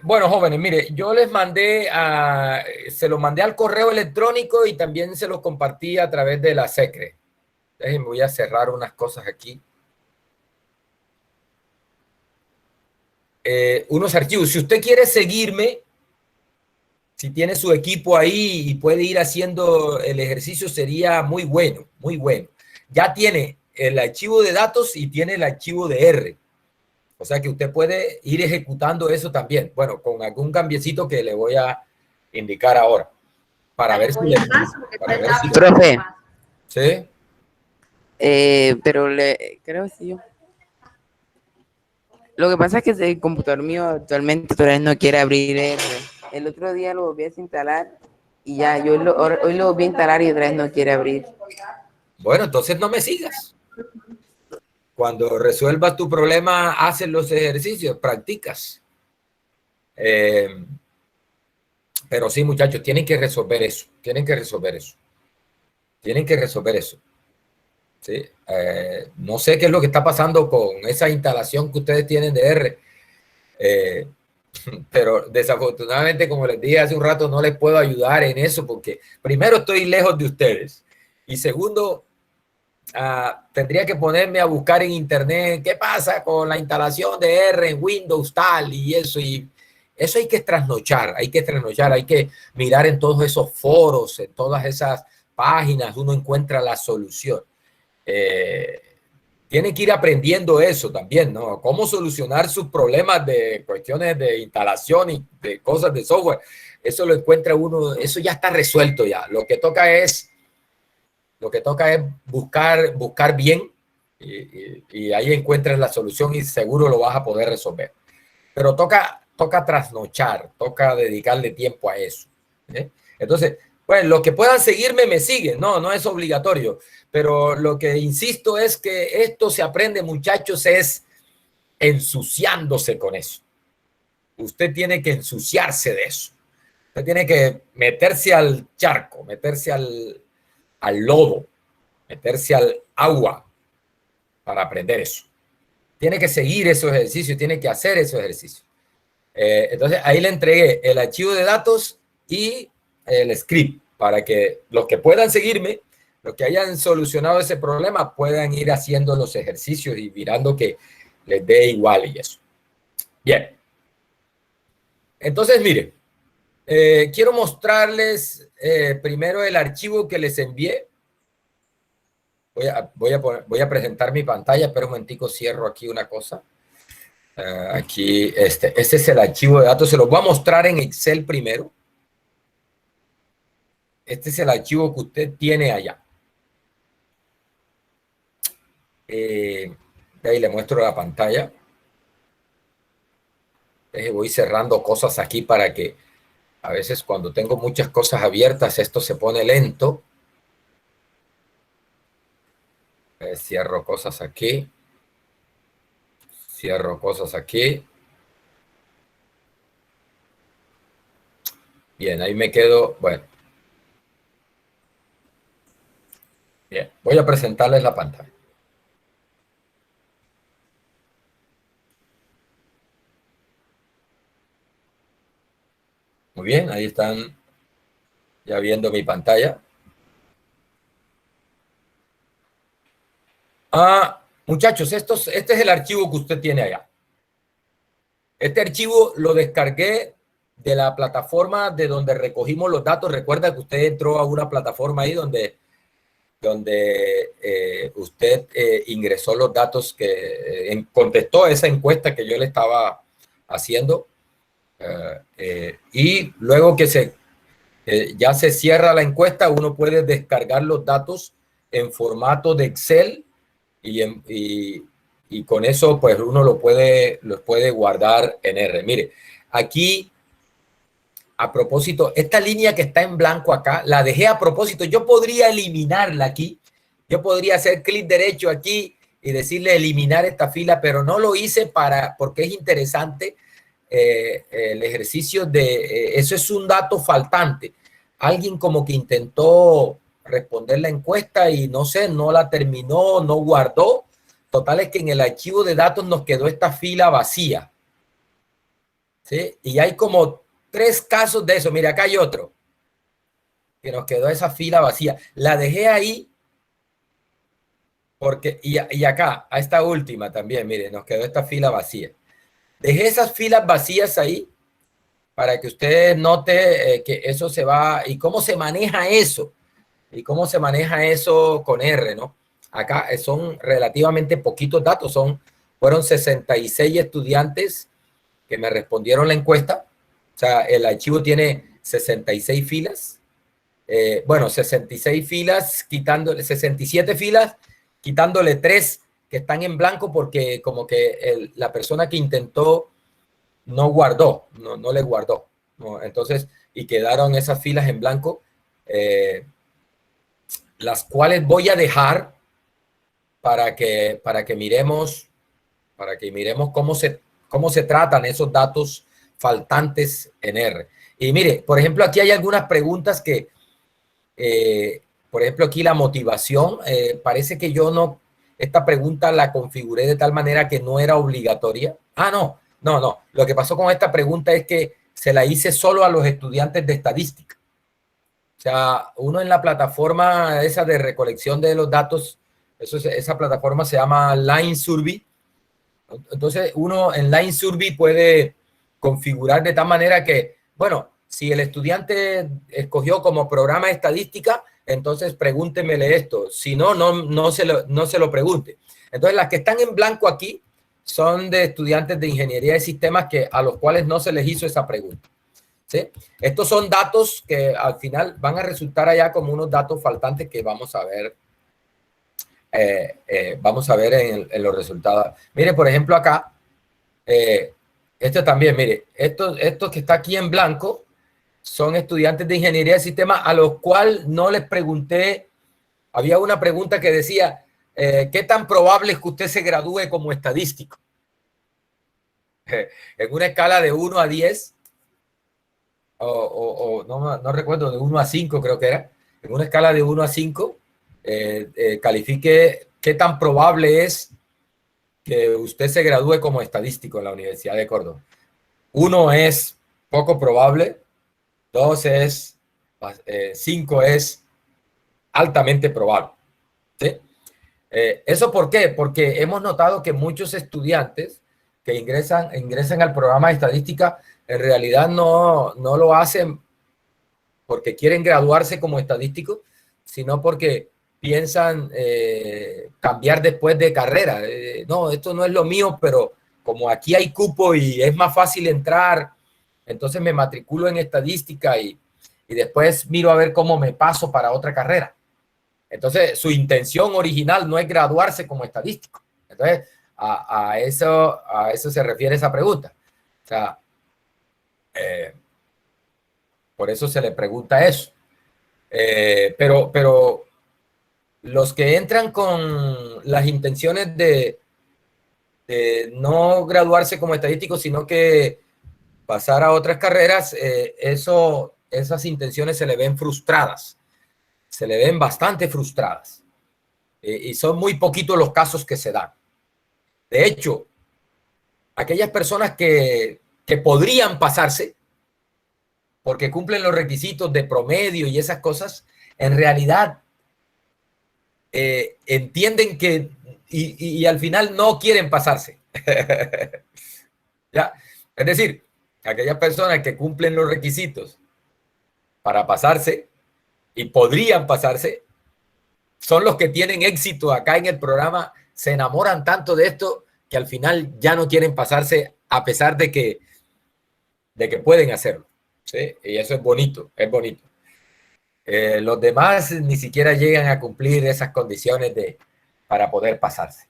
Bueno, jóvenes, mire, yo les mandé se los mandé al correo electrónico y también se los compartí a través de la Secre. Déjenme, voy a cerrar unas cosas aquí. Unos archivos. Si usted quiere seguirme, si tiene su equipo ahí y puede ir haciendo el ejercicio, sería muy bueno, muy bueno. Ya tiene el archivo de datos y tiene el archivo de R. O sea que usted puede ir ejecutando eso también. Bueno, con algún cambiecito que le voy a indicar ahora. Para ver si le... Para ver si Profe, ¿sí? pero creo que sí yo. Lo que pasa es que el computador mío actualmente todavía no quiere abrir R. El otro día lo volví a desinstalar y ya, hoy lo volví a instalar y otra vez no quiere abrir. Bueno, entonces no me sigas. Cuando resuelvas tu problema, haces los ejercicios, practicas. Pero sí, muchachos, tienen que resolver eso. Tienen que resolver eso. Tienen que resolver eso. ¿Sí? No sé qué es lo que está pasando con esa instalación que ustedes tienen de R. Pero desafortunadamente, como les dije hace un rato, no les puedo ayudar en eso porque primero estoy lejos de ustedes y segundo, tendría que ponerme a buscar en internet qué pasa con la instalación de R en Windows tal y eso hay que trasnochar, hay que mirar en todos esos foros, en todas esas páginas, uno encuentra la solución. Tienen que ir aprendiendo eso también, ¿no? Cómo solucionar sus problemas de cuestiones de instalación y de cosas de software. Eso lo encuentra uno, eso ya está resuelto ya. Lo que toca es buscar bien y ahí encuentras la solución y seguro lo vas a poder resolver. Pero toca trasnochar, toca dedicarle tiempo a eso. ¿Eh? Entonces, pues los que puedan seguirme, me siguen. No es obligatorio. Pero lo que insisto es que esto se aprende, muchachos, es ensuciándose con eso. Usted tiene que ensuciarse de eso. Usted tiene que meterse al charco, meterse al lodo, meterse al agua para aprender eso. Tiene que seguir esos ejercicios, tiene que hacer esos ejercicios. Entonces ahí le entregué el archivo de datos y el script para que los que puedan seguirme, los que hayan solucionado ese problema, puedan ir haciendo los ejercicios y mirando que les dé igual y eso. Bien. Entonces, miren, quiero mostrarles primero el archivo que les envié. Voy a presentar mi pantalla, pero un momentico cierro aquí una cosa. Aquí, este es el archivo de datos. Se los voy a mostrar en Excel primero. Este es el archivo que usted tiene allá. Ahí le muestro la pantalla. Voy cerrando cosas aquí para que a veces cuando tengo muchas cosas abiertas esto se pone lento. Cierro cosas aquí. Cierro cosas aquí. Bien, ahí me quedo. Bueno. Bien, voy a presentarles la pantalla. Muy bien, ahí están ya viendo mi pantalla. Muchachos, este es el archivo que usted tiene allá. Este archivo lo descargué de la plataforma de donde recogimos los datos. Recuerda que usted entró a una plataforma ahí donde usted ingresó los datos que contestó esa encuesta que yo le estaba haciendo. Y luego que ya se cierra la encuesta, uno puede descargar los datos en formato de Excel y con eso pues uno los puede guardar en R. Mire, aquí a propósito, esta línea que está en blanco acá, la dejé a propósito. Yo podría eliminarla aquí. Yo podría hacer clic derecho aquí y decirle eliminar esta fila, pero no lo hice porque es interesante el ejercicio de... eso es un dato faltante. Alguien como que intentó responder la encuesta y no sé, no la terminó, no guardó. Total es que en el archivo de datos nos quedó esta fila vacía. ¿sí? Y hay como 3 casos de eso. Mira, acá hay otro, que nos quedó esa fila vacía. La dejé ahí porque, y acá, a esta última también, mire, nos quedó esta fila vacía. Dejé esas filas vacías ahí para que usted note que eso se va, y cómo se maneja eso, y cómo se maneja eso con R, ¿no? Acá son relativamente poquitos datos, fueron 66 estudiantes que me respondieron la encuesta. O sea, el archivo tiene 66 filas. Bueno, 66 filas, 67 filas, quitándole 3 que están en blanco porque como que la persona que intentó no guardó, no le guardó, ¿no? Entonces, y quedaron esas filas en blanco, las cuales voy a dejar para que miremos cómo se tratan esos datos faltantes en R. Y mire, por ejemplo, aquí hay algunas preguntas que, por ejemplo, aquí la motivación, parece que yo no, esta pregunta la configuré de tal manera que no era obligatoria. Ah, no. Lo que pasó con esta pregunta es que se la hice solo a los estudiantes de estadística. O sea, uno en la plataforma esa de recolección de los datos, esa plataforma se llama Line Survey. Entonces, uno en Line Survey puede configurar de tal manera que, bueno, si el estudiante escogió como programa de estadística, entonces pregúntemele esto. Si no, no se lo pregunte. Entonces, las que están en blanco aquí son de estudiantes de ingeniería de sistemas a los cuales no se les hizo esa pregunta, ¿sí? Estos son datos que al final van a resultar allá como unos datos faltantes que vamos a ver. Vamos a ver en los resultados. Mire, por ejemplo, acá, esto también, mire, esto que está aquí en blanco son estudiantes de ingeniería de sistemas a los cuales no les pregunté. Había una pregunta que decía, ¿qué tan probable es que usted se gradúe como estadístico? En una escala de 1 a 10, no recuerdo, de 1 a 5 creo que era, en una escala de 1 a 5, califique qué tan probable es que usted se gradúe como estadístico en la Universidad de Córdoba. 1 es poco probable, 2 es, 5 es altamente probable, ¿sí? ¿Eso por qué? Porque hemos notado que muchos estudiantes que ingresan al programa de estadística en realidad no lo hacen porque quieren graduarse como estadísticos, sino porque piensan cambiar después de carrera. No, esto no es lo mío, pero como aquí hay cupo y es más fácil entrar, entonces me matriculo en estadística y después miro a ver cómo me paso para otra carrera. Entonces, su intención original no es graduarse como estadístico. Entonces, a eso se refiere esa pregunta. O sea, por eso se le pregunta eso. Pero los que entran con las intenciones de no graduarse como estadístico, sino que pasar a otras carreras, esas intenciones se le ven frustradas. Se le ven bastante frustradas. Y son muy poquitos los casos que se dan. De hecho, aquellas personas que podrían pasarse porque cumplen los requisitos de promedio y esas cosas, en realidad entienden que y al final no quieren pasarse. ¿Ya? Es decir, aquellas personas que cumplen los requisitos para pasarse y podrían pasarse, son los que tienen éxito acá en el programa, se enamoran tanto de esto que al final ya no quieren pasarse a pesar de que pueden hacerlo, ¿sí? Y eso es bonito, es bonito. Los demás ni siquiera llegan a cumplir esas condiciones para poder pasarse.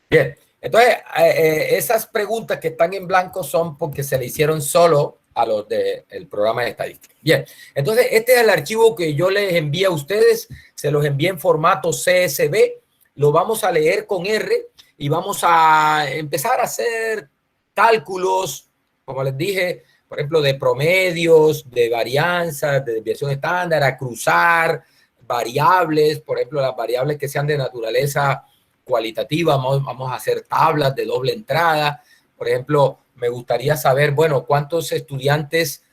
Bien, entonces esas preguntas que están en blanco son porque se le hicieron solo a los del programa de estadística. Bien, entonces este es el archivo que yo les envié a ustedes, se los envié en formato CSV, lo vamos a leer con R y vamos a empezar a hacer cálculos, como les dije, por ejemplo, de promedios, de varianzas, de desviación estándar, a cruzar variables, por ejemplo, las variables que sean de naturaleza cualitativa, vamos a hacer tablas de doble entrada. Por ejemplo, me gustaría saber, bueno, cuántos estudiantes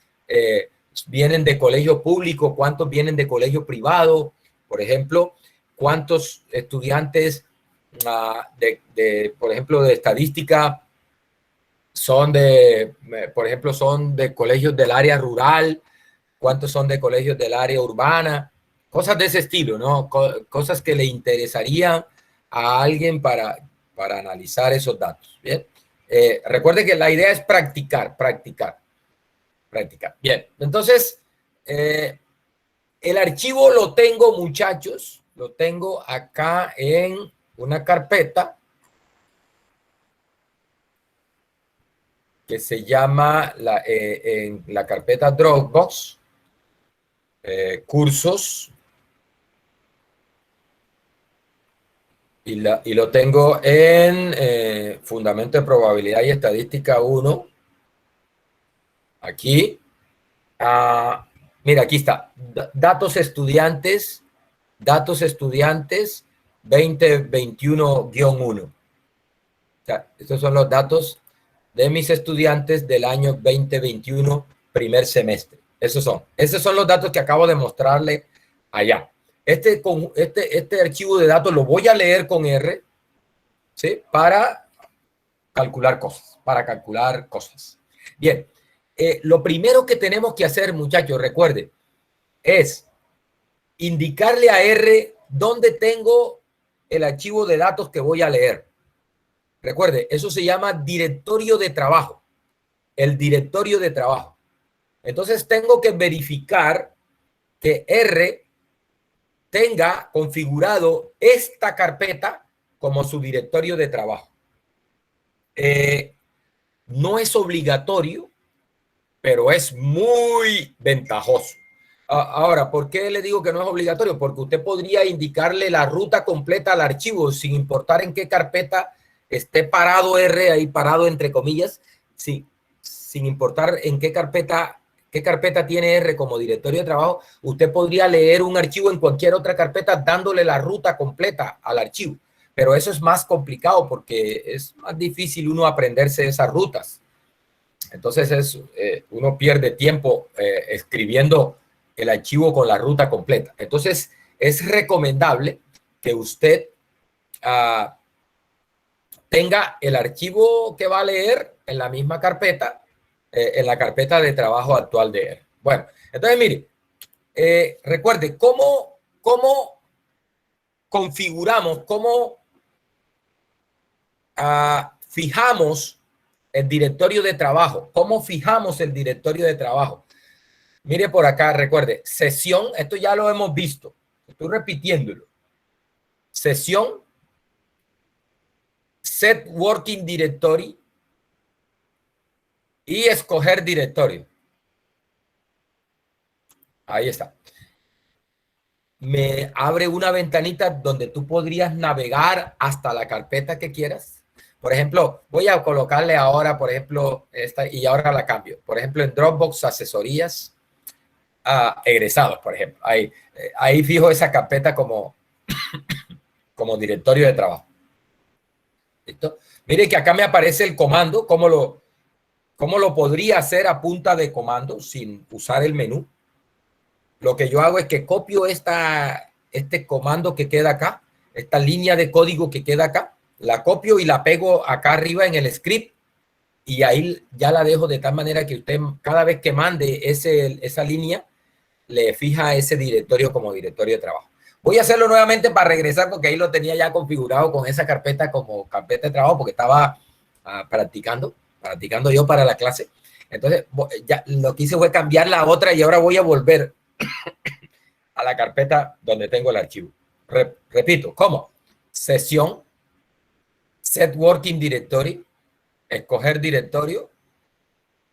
vienen de colegio público, cuántos vienen de colegio privado, por ejemplo, cuántos estudiantes por ejemplo, de estadística son por ejemplo, son de colegios del área rural, cuántos son de colegios del área urbana, cosas de ese estilo, ¿no? Cosas que le interesarían a alguien para analizar esos datos. Bien. Recuerde que la idea es practicar. Bien, entonces, el archivo lo tengo, muchachos, lo tengo acá en una carpeta que se llama en la carpeta Dropbox, cursos, y lo tengo en Fundamento de Probabilidad y Estadística 1, aquí. Mira, aquí está, datos estudiantes 2021-1. O sea, estos son los datos de mis estudiantes del año 2021, primer semestre. Esos son los datos que acabo de mostrarle allá. Este archivo de datos lo voy a leer con R, ¿sí? Para calcular cosas. Bien, lo primero que tenemos que hacer, muchachos, recuerde, es indicarle a R dónde tengo el archivo de datos que voy a leer. Recuerde, eso se llama directorio de trabajo. El directorio de trabajo. Entonces tengo que verificar que R tenga configurado esta carpeta como su directorio de trabajo. No es obligatorio, pero es muy ventajoso. Ahora, ¿por qué le digo que no es obligatorio? Porque usted podría indicarle la ruta completa al archivo sin importar en qué carpeta esté parado R, ahí parado entre comillas, sí, sin importar en qué carpeta tiene R como directorio de trabajo, usted podría leer un archivo en cualquier otra carpeta dándole la ruta completa al archivo. Pero eso es más complicado porque es más difícil uno aprenderse esas rutas. Entonces uno pierde tiempo escribiendo el archivo con la ruta completa. Entonces es recomendable que usted tenga el archivo que va a leer en la misma carpeta, en la carpeta de trabajo actual de él. Bueno, entonces mire, recuerde, ¿cómo configuramos, cómo fijamos el directorio de trabajo? ¿Cómo fijamos el directorio de trabajo? Mire por acá, recuerde, sesión, esto ya lo hemos visto, estoy repitiéndolo. Sesión, set working directory y escoger directorio. Ahí está. Me abre una ventanita donde tú podrías navegar hasta la carpeta que quieras. Por ejemplo, voy a colocarle ahora, por ejemplo, esta y ahora la cambio. Por ejemplo, en Dropbox, asesorías a egresados, por ejemplo. Ahí fijo esa carpeta como directorio de trabajo. ¿Listo? Mire que acá me aparece el comando, cómo lo podría hacer a punta de comando sin usar el menú. Lo que yo hago es que copio este comando que queda acá, esta línea de código que queda acá, la copio y la pego acá arriba en el script y ahí ya la dejo de tal manera que usted cada vez que mande esa línea le fija ese directorio como directorio de trabajo. Voy a hacerlo nuevamente para regresar porque ahí lo tenía ya configurado con esa carpeta como carpeta de trabajo porque estaba practicando yo para la clase. Entonces, ya lo que hice fue cambiar la otra y ahora voy a volver a la carpeta donde tengo el archivo. Repito, ¿cómo? Sesión, set working directory, escoger directorio.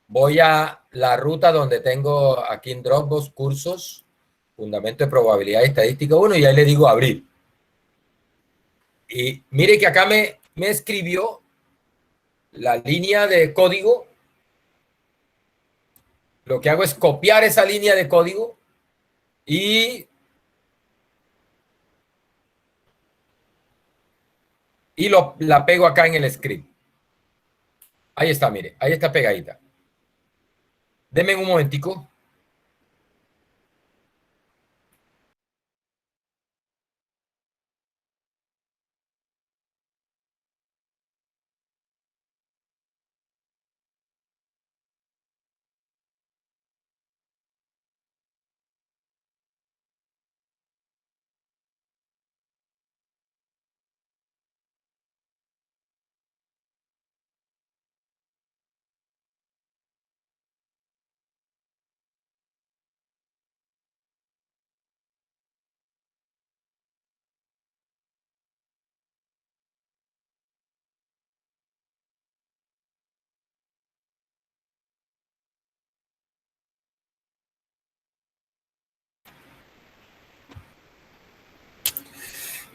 Voy a la ruta donde tengo aquí en Dropbox cursos, Fundamento de Probabilidad y Estadística 1 y ahí le digo abrir. Y mire que acá me escribió la línea de código. Lo que hago es copiar esa línea de código y la pego acá en el script. Ahí está, mire, ahí está pegadita. Denme un momentico.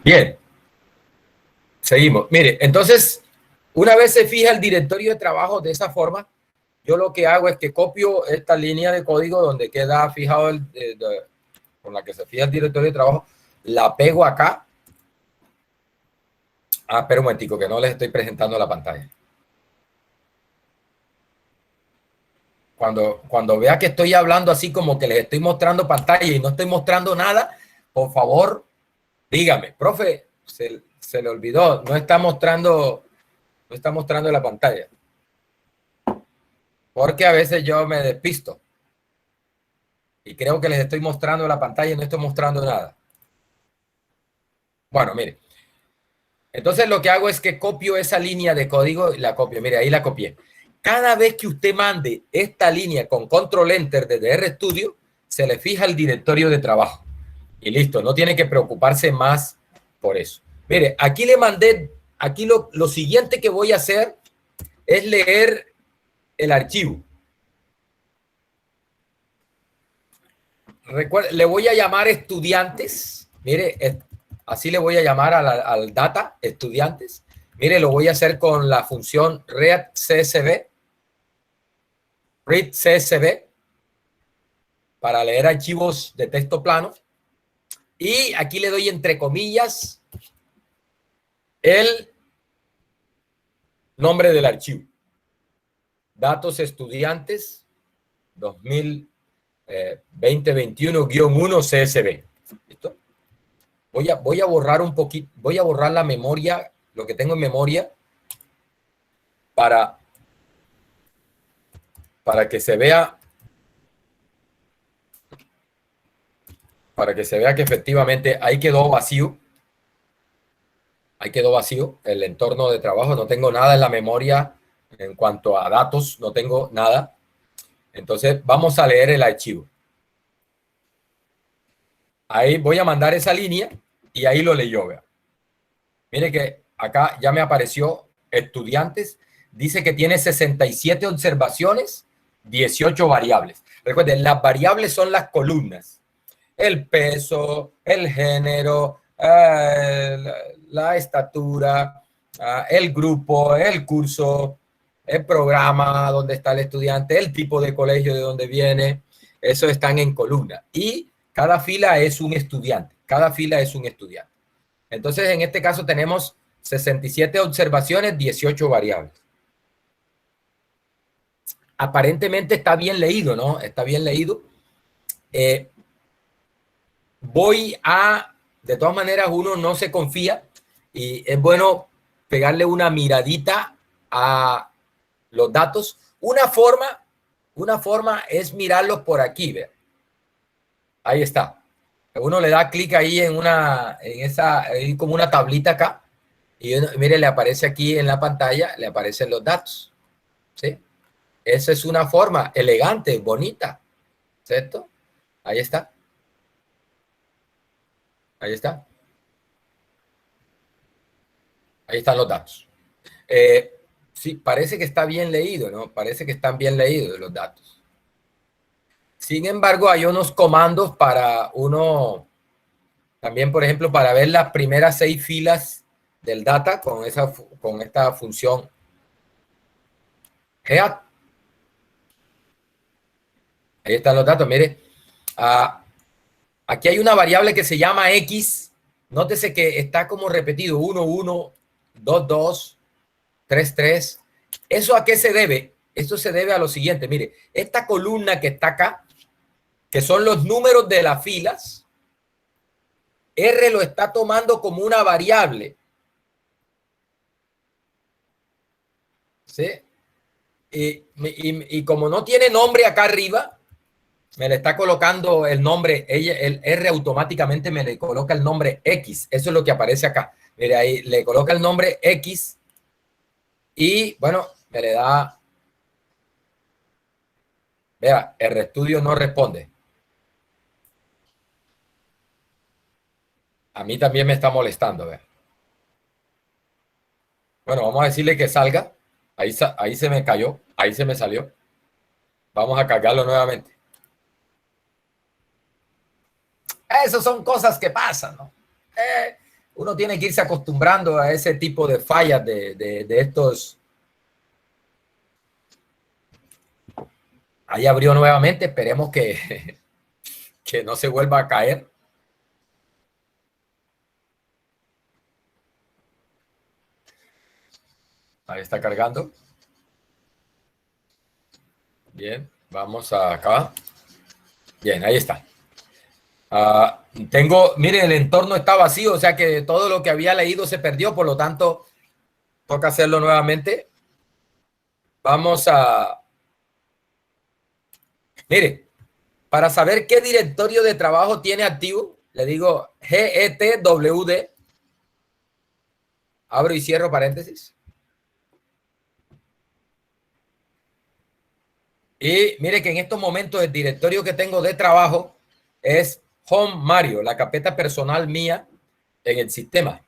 Bien, seguimos. Mire, entonces, una vez se fija el directorio de trabajo de esa forma, yo lo que hago es que copio esta línea de código donde queda fijado con la que se fija el directorio de trabajo, la pego acá. Ah, pero un momentico, que no les estoy presentando la pantalla. Cuando vea que estoy hablando así como que les estoy mostrando pantalla y no estoy mostrando nada, por favor, dígame, profe, se le olvidó, no está mostrando la pantalla. Porque a veces yo me despisto y creo que les estoy mostrando la pantalla y no estoy mostrando nada. Bueno, mire. Entonces lo que hago es que copio esa línea de código y la copio. Mire, ahí la copié. Cada vez que usted mande esta línea con Control Enter desde RStudio, se le fija el directorio de trabajo. Y listo, no tiene que preocuparse más por eso. Mire, aquí le mandé, aquí lo siguiente que voy a hacer es leer el archivo. Recuerde, le voy a llamar estudiantes. Mire, así le voy a llamar al data, estudiantes. Mire, lo voy a hacer con la función readCSV para leer archivos de texto plano. Y aquí le doy entre comillas el nombre del archivo. Datos estudiantes 2021-1 CSV. ¿Listo? Voy a borrar un poquito, voy a borrar la memoria, lo que tengo en memoria, para que se vea, que efectivamente ahí quedó vacío. Ahí quedó vacío el entorno de trabajo. No tengo nada en la memoria en cuanto a datos, no tengo nada. Entonces vamos a leer el archivo. Ahí voy a mandar esa línea y ahí lo leyó. Vea. Mire que acá ya me apareció estudiantes. Dice que tiene 67 observaciones, 18 variables. Recuerden, las variables son las columnas. El peso, el género, la estatura, el grupo, el curso, el programa donde está el estudiante, el tipo de colegio de donde viene. Eso están en columna. Y cada fila es un estudiante. Cada fila es un estudiante. Entonces, en este caso tenemos 67 observaciones, 18 variables. Aparentemente está bien leído, ¿no? Está bien leído. De todas maneras, uno no se confía y es bueno pegarle una miradita a los datos. Una forma es mirarlos por aquí, ¿ve? Ahí está. Uno le da clic ahí hay como una tablita acá y mire, le aparece aquí en la pantalla, le aparecen los datos, ¿sí? Esa es una forma elegante, bonita, ¿cierto? Ahí está. Ahí está. Ahí están los datos. Sí, parece que está bien leído, ¿no? Parece que están bien leídos los datos. Sin embargo, hay unos comandos para uno, también, por ejemplo, para ver las primeras 6 filas del data con esta función head. Ahí están los datos, mire. Aquí hay una variable que se llama X. Nótese que está como repetido, 1, 1, 2, 2, 3, 3. ¿Eso a qué se debe? Esto se debe a lo siguiente. Mire, esta columna que está acá, que son los números de las filas, R lo está tomando como una variable. ¿Sí? Y como no tiene nombre acá arriba, me le está colocando el nombre, el R automáticamente me le coloca el nombre X. Eso es lo que aparece acá. Mire, ahí le coloca el nombre X y, bueno, me le da... Vea, RStudio no responde. A mí también me está molestando, vea. Bueno, vamos a decirle que salga. Ahí se me cayó, ahí se me salió. Vamos a cargarlo nuevamente. Esas son cosas que pasan, ¿no? Uno tiene que irse acostumbrando a ese tipo de fallas de estos. Ahí abrió nuevamente, esperemos que no se vuelva a caer. Ahí está cargando. Bien, vamos acá. Bien, ahí está. Miren, el entorno está vacío, o sea que todo lo que había leído se perdió, por lo tanto, toca hacerlo nuevamente. Vamos a... Mire, para saber qué directorio de trabajo tiene activo, le digo getwd, abro y cierro paréntesis. Y mire que en estos momentos el directorio que tengo de trabajo es Home Mario, la carpeta personal mía en el sistema.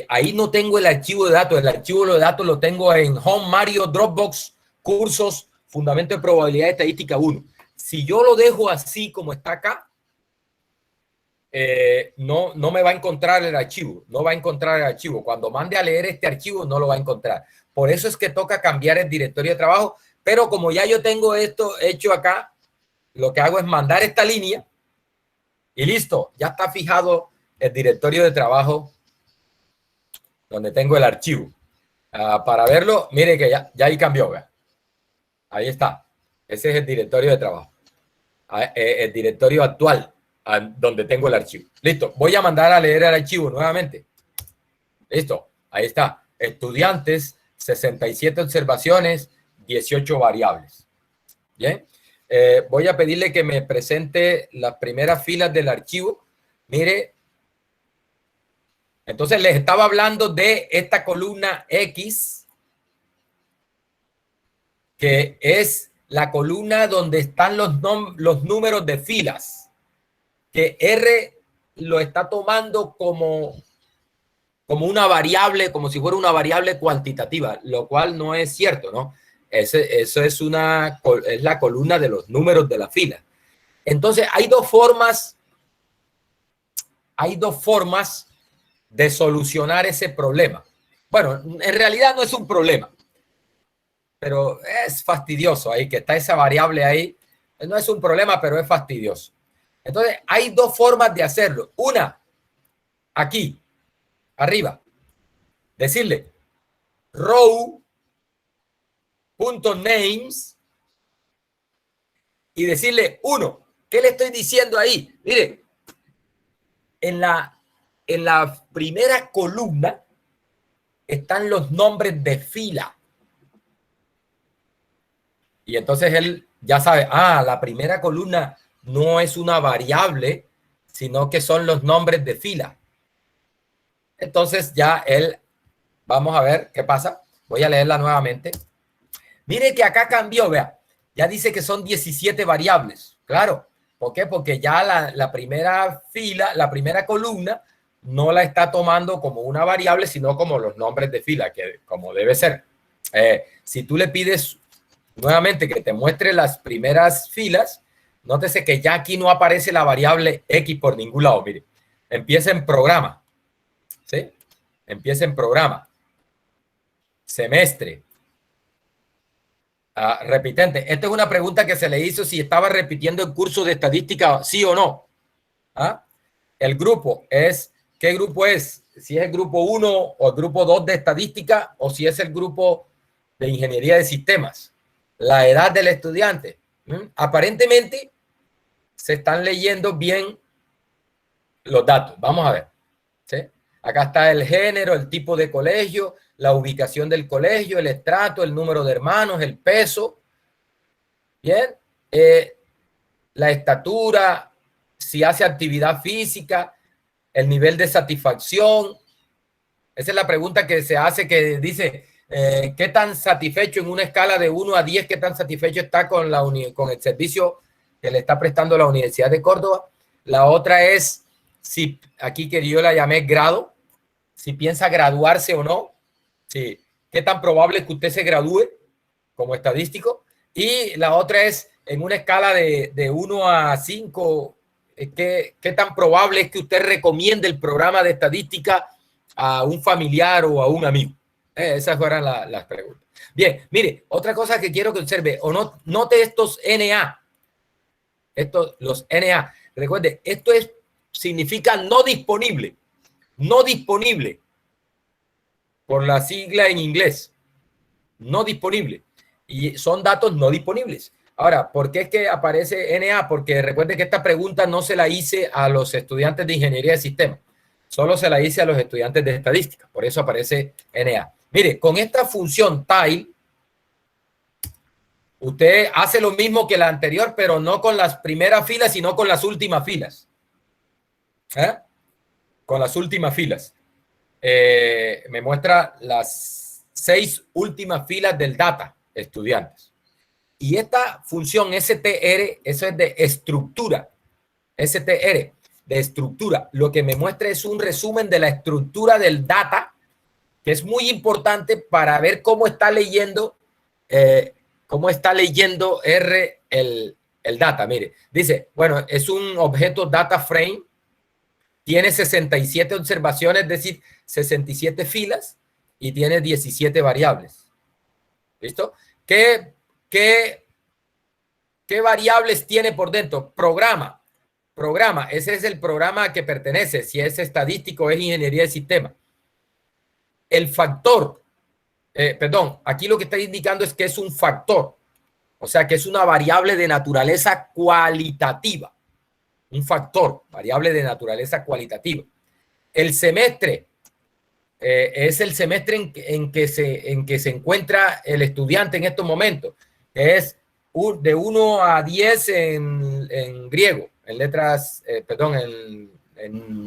Ahí no tengo el archivo de datos. El archivo de datos lo tengo en Home Mario, Dropbox, cursos, fundamento de probabilidad estadística 1. Si yo lo dejo así como está acá, no me va a encontrar el archivo. No va a encontrar el archivo. Cuando mande a leer este archivo, no lo va a encontrar. Por eso es que toca cambiar el directorio de trabajo. Pero como ya yo tengo esto hecho acá, lo que hago es mandar esta línea y listo, ya está fijado el directorio de trabajo donde tengo el archivo. Para verlo, mire que ya ahí cambió. ¿Ve? Ahí está. Ese es el directorio de trabajo. El directorio actual donde tengo el archivo. Listo. Voy a mandar a leer el archivo nuevamente. Listo. Ahí está. Estudiantes, 67 observaciones, 18 variables. Bien. Voy a pedirle que me presente las primeras filas del archivo. Mire. Entonces les estaba hablando de esta columna X, que es la columna donde están los números de filas, que R lo está tomando como una variable, como si fuera una variable cuantitativa, lo cual no es cierto, ¿no? Eso es la columna de los números de la fila. Entonces, hay dos formas de solucionar ese problema. Bueno, en realidad no es un problema, pero es fastidioso ahí, que está esa variable ahí. No es un problema, pero es fastidioso. Entonces, hay dos formas de hacerlo. Una, aquí, arriba, decirle row.names y decirle 1. ¿Qué le estoy diciendo ahí? Mire, en la primera columna están los nombres de fila. Y entonces él ya sabe, la primera columna no es una variable, sino que son los nombres de fila. Entonces ya él, vamos a ver qué pasa. Voy a leerla nuevamente. Mire que acá cambió, vea. Ya dice que son 17 variables. Claro. ¿Por qué? Porque ya la primera fila, la primera columna, no la está tomando como una variable, sino como los nombres de fila, que como debe ser. Si tú le pides nuevamente que te muestre las primeras filas, nótese que ya aquí no aparece la variable X por ningún lado. Mire, empieza en programa. ¿Sí? Empieza en programa. Semestre. Repitente. Esta es una pregunta que se le hizo si estaba repitiendo el curso de estadística, sí o no. El grupo es, ¿qué grupo es? si es el grupo 1 o el grupo 2 de estadística o si es el grupo de ingeniería de sistemas. La edad del estudiante. Aparentemente se están leyendo bien los datos. Vamos a ver. ¿Sí? Acá está el género, el tipo de colegio, la ubicación del colegio, el estrato, el número de hermanos, el peso. Bien. La estatura, si hace actividad física, el nivel de satisfacción. Esa es la pregunta que se hace, que dice, ¿qué tan satisfecho en una escala de 1 a 10, qué tan satisfecho está con el servicio que le está prestando la Universidad de Córdoba? La otra es, si aquí que yo la llamé grado, si piensa graduarse o no, si, qué tan probable es que usted se gradúe como estadístico. Y la otra es, en una escala de 1 a 5, ¿qué tan probable es que usted recomiende el programa de estadística a un familiar o a un amigo? Esas fueron las preguntas. Bien, mire, otra cosa que quiero que observe, o no, note estos NA. Los NA. Recuerde, esto significa no disponible. No disponible. Por la sigla en inglés. No disponible. Y son datos no disponibles. Ahora, ¿por qué es que aparece NA? Porque recuerde que esta pregunta no se la hice a los estudiantes de ingeniería de sistemas. Solo se la hice a los estudiantes de estadística. Por eso aparece NA. Mire, con esta función tile, usted hace lo mismo que la anterior, pero no con las primeras filas, sino con las últimas filas. Con las últimas filas. Me muestra las 6 últimas filas del data, estudiantes. Y esta función STR, eso es de estructura. STR, de estructura. Lo que me muestra es un resumen de la estructura del data, que es muy importante para ver cómo está leyendo R el data. Mire, dice, bueno, es un objeto data frame, tiene 67 observaciones, es decir, 67 filas y tiene 17 variables. ¿Listo? ¿Qué variables tiene por dentro? Programa. Ese es el programa que pertenece, si es estadístico, es ingeniería de sistema. El factor, aquí lo que está indicando es que es un factor, o sea que es una variable de naturaleza cualitativa. Un factor, variable de naturaleza cualitativa. El semestre es el semestre en que se encuentra el estudiante en estos momentos. Es de 1 a 10 en griego, en letras, en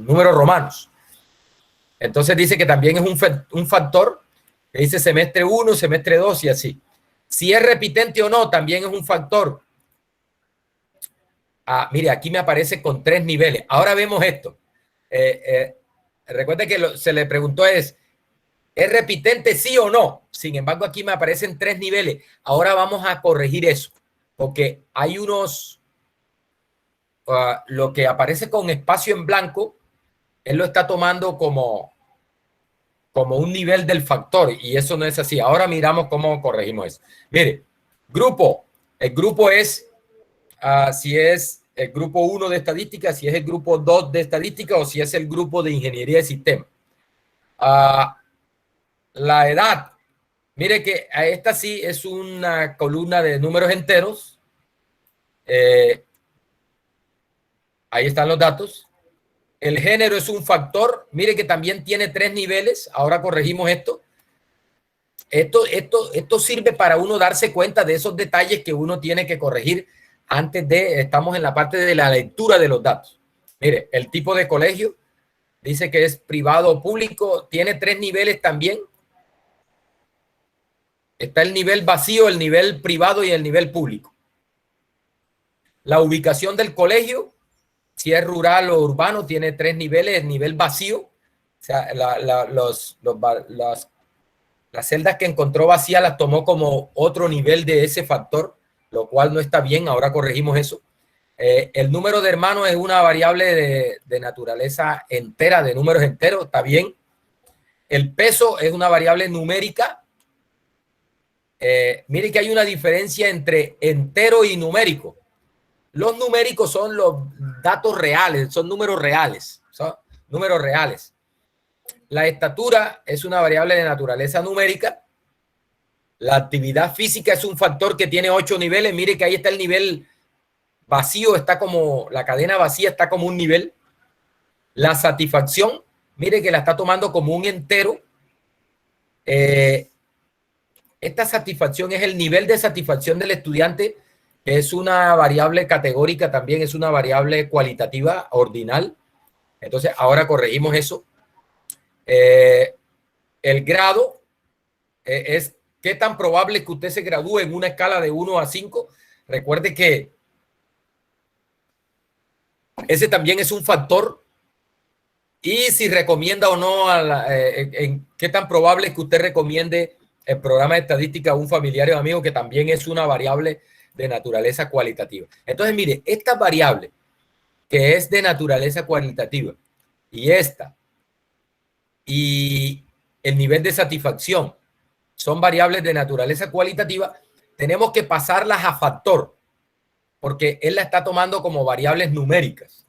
números romanos. Entonces dice que también es un factor que dice semestre 1, semestre 2 y así. Si es repitente o no, también es un factor. Mire, aquí me aparece con 3 niveles. Ahora vemos esto. Recuerda que se le preguntó ¿es repitente sí o no? Sin embargo, aquí me aparecen 3 niveles. Ahora vamos a corregir eso. Porque hay unos... lo que aparece con espacio en blanco, él lo está tomando como un nivel del factor. Y eso no es así. Ahora miramos cómo corregimos eso. Mire, grupo. El grupo es... si es el grupo 1 de estadística, si es el grupo 2 de estadística o si es el grupo de ingeniería de sistemas. La edad. Mire que esta sí es una columna de números enteros. Ahí están los datos. El género es un factor. Mire que también tiene 3 niveles. Ahora corregimos esto. Esto sirve para uno darse cuenta de esos detalles que uno tiene que corregir antes de, estamos en la parte de la lectura de los datos. Mire, el tipo de colegio dice que es privado o público, tiene 3 niveles también. Está el nivel vacío, el nivel privado y el nivel público. La ubicación del colegio, si es rural o urbano, tiene 3 niveles, el nivel vacío, o sea, las celdas que encontró vacías las tomó como otro nivel de ese factor, lo cual no está bien. Ahora corregimos eso. El número de hermanos es una variable de naturaleza entera, de números enteros, está bien. El peso es una variable numérica. Mire que hay una diferencia entre entero y numérico. Los numéricos son los datos reales, son números reales. la estatura es una variable de naturaleza numérica. La actividad física es un factor que tiene 8 niveles. Mire que ahí está el nivel vacío, está como, la cadena vacía está como un nivel. La satisfacción, mire que la está tomando como un entero. Esta satisfacción es el nivel de satisfacción del estudiante, que es una variable categórica, también es una variable cualitativa ordinal. Entonces, ahora corregimos eso. El grado es qué tan probable es que usted se gradúe en una escala de 1 a 5. Recuerde que ese también es un factor. Y si recomienda o no, en qué tan probable es que usted recomiende el programa de estadística a un familiar o amigo, que también es una variable de naturaleza cualitativa. Entonces, mire, esta variable que es de naturaleza cualitativa y esta y el nivel de satisfacción son variables de naturaleza cualitativa, tenemos que pasarlas a factor, porque él la está tomando como variables numéricas.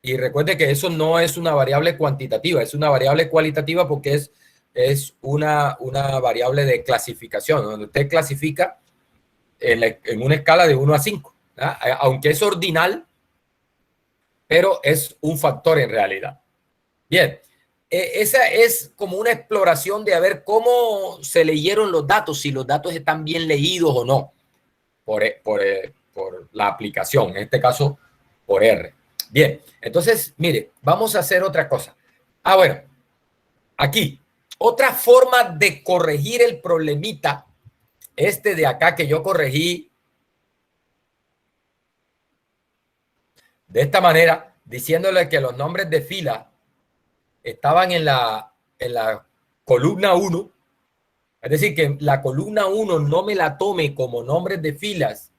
Y recuerde que eso no es una variable cuantitativa, es una variable cualitativa porque es una variable de clasificación, donde usted clasifica en una escala de 1 a 5, ¿verdad? Aunque es ordinal, pero es un factor en realidad. Bien, esa es como una exploración de a ver cómo se leyeron los datos, si los datos están bien leídos o no por la aplicación, en este caso por R. Bien, entonces, mire, vamos a hacer otra cosa. Bueno, aquí, otra forma de corregir el problemita, este de acá que yo corregí de esta manera, diciéndole que los nombres de fila estaban en la columna 1, es decir, que la columna 1 no me la tome como nombres de filas,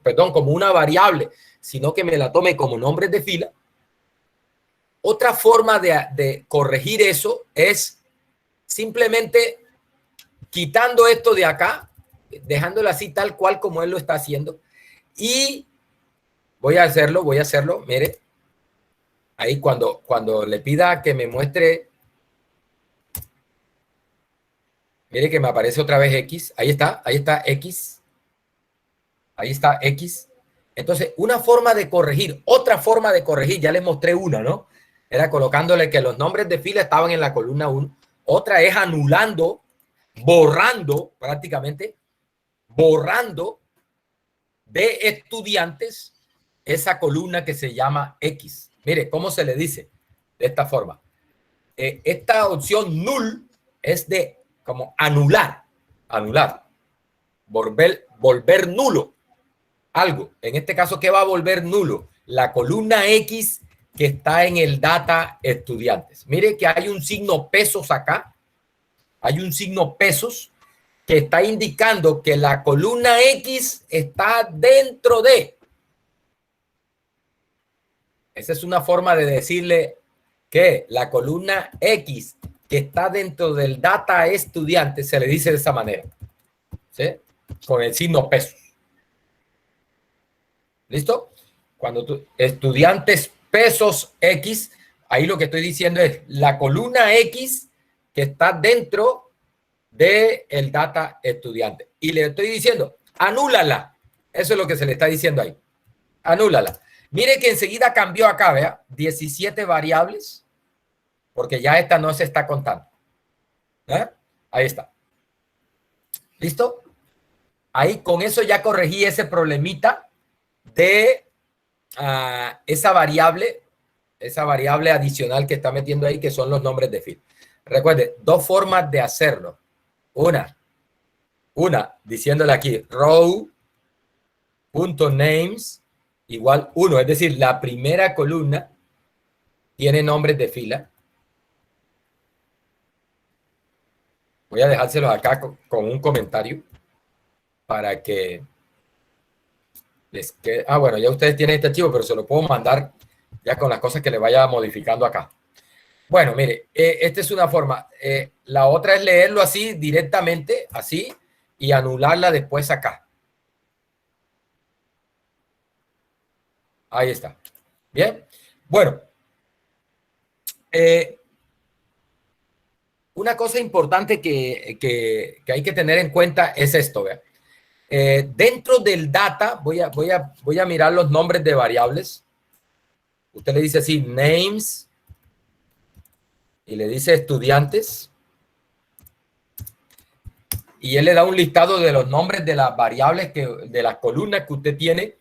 perdón, como una variable, sino que me la tome como nombres de fila. Otra forma de corregir eso es simplemente quitando esto de acá, dejándolo así tal cual como él lo está haciendo. Y voy a hacerlo, mire. Ahí cuando le pida que me muestre, mire que me aparece otra vez X. Ahí está X. Ahí está X. Entonces, una forma de corregir, otra forma de corregir, ya les mostré una, ¿no? Era colocándole que los nombres de fila estaban en la columna 1. Otra es anulando, borrando prácticamente, borrando de estudiantes esa columna que se llama X. Mire, ¿cómo se le dice? De esta forma. Esta opción null es de como anular, volver nulo algo. En este caso, ¿qué va a volver nulo? La columna X que está en el data estudiantes. Mire que hay un signo pesos acá. Hay un signo pesos que está indicando que la columna X está dentro de. Esa es una forma de decirle que la columna X que está dentro del data estudiante se le dice de esa manera, ¿sí? Con el signo pesos. ¿Listo? Cuando tú, estudiantes pesos X, ahí lo que estoy diciendo es la columna X que está dentro del data estudiante. Y le estoy diciendo, anúlala. Eso es lo que se le está diciendo ahí. Anúlala. Mire que enseguida cambió acá, vea, 17 variables, porque ya esta no se está contando. Ahí está. ¿Listo? Ahí con eso ya corregí ese problemita de esa variable adicional que está metiendo ahí, que son los nombres de fila. Recuerde, dos formas de hacerlo. Una, diciéndole aquí, row.names igual 1, es decir, la primera columna tiene nombres de fila. Voy a dejárselos acá con un comentario para que les quede. Bueno, ya ustedes tienen este archivo, pero se lo puedo mandar ya con las cosas que le vaya modificando acá. Bueno, mire, esta es una forma. La otra es leerlo así directamente, así, y anularla después acá. Ahí está. Bien. Bueno. una cosa importante que hay que tener en cuenta es esto, ¿vea? Dentro del data, voy a mirar los nombres de variables. Usted le dice así, names, y le dice estudiantes, y él le da un listado de los nombres de las variables, de las columnas que usted tiene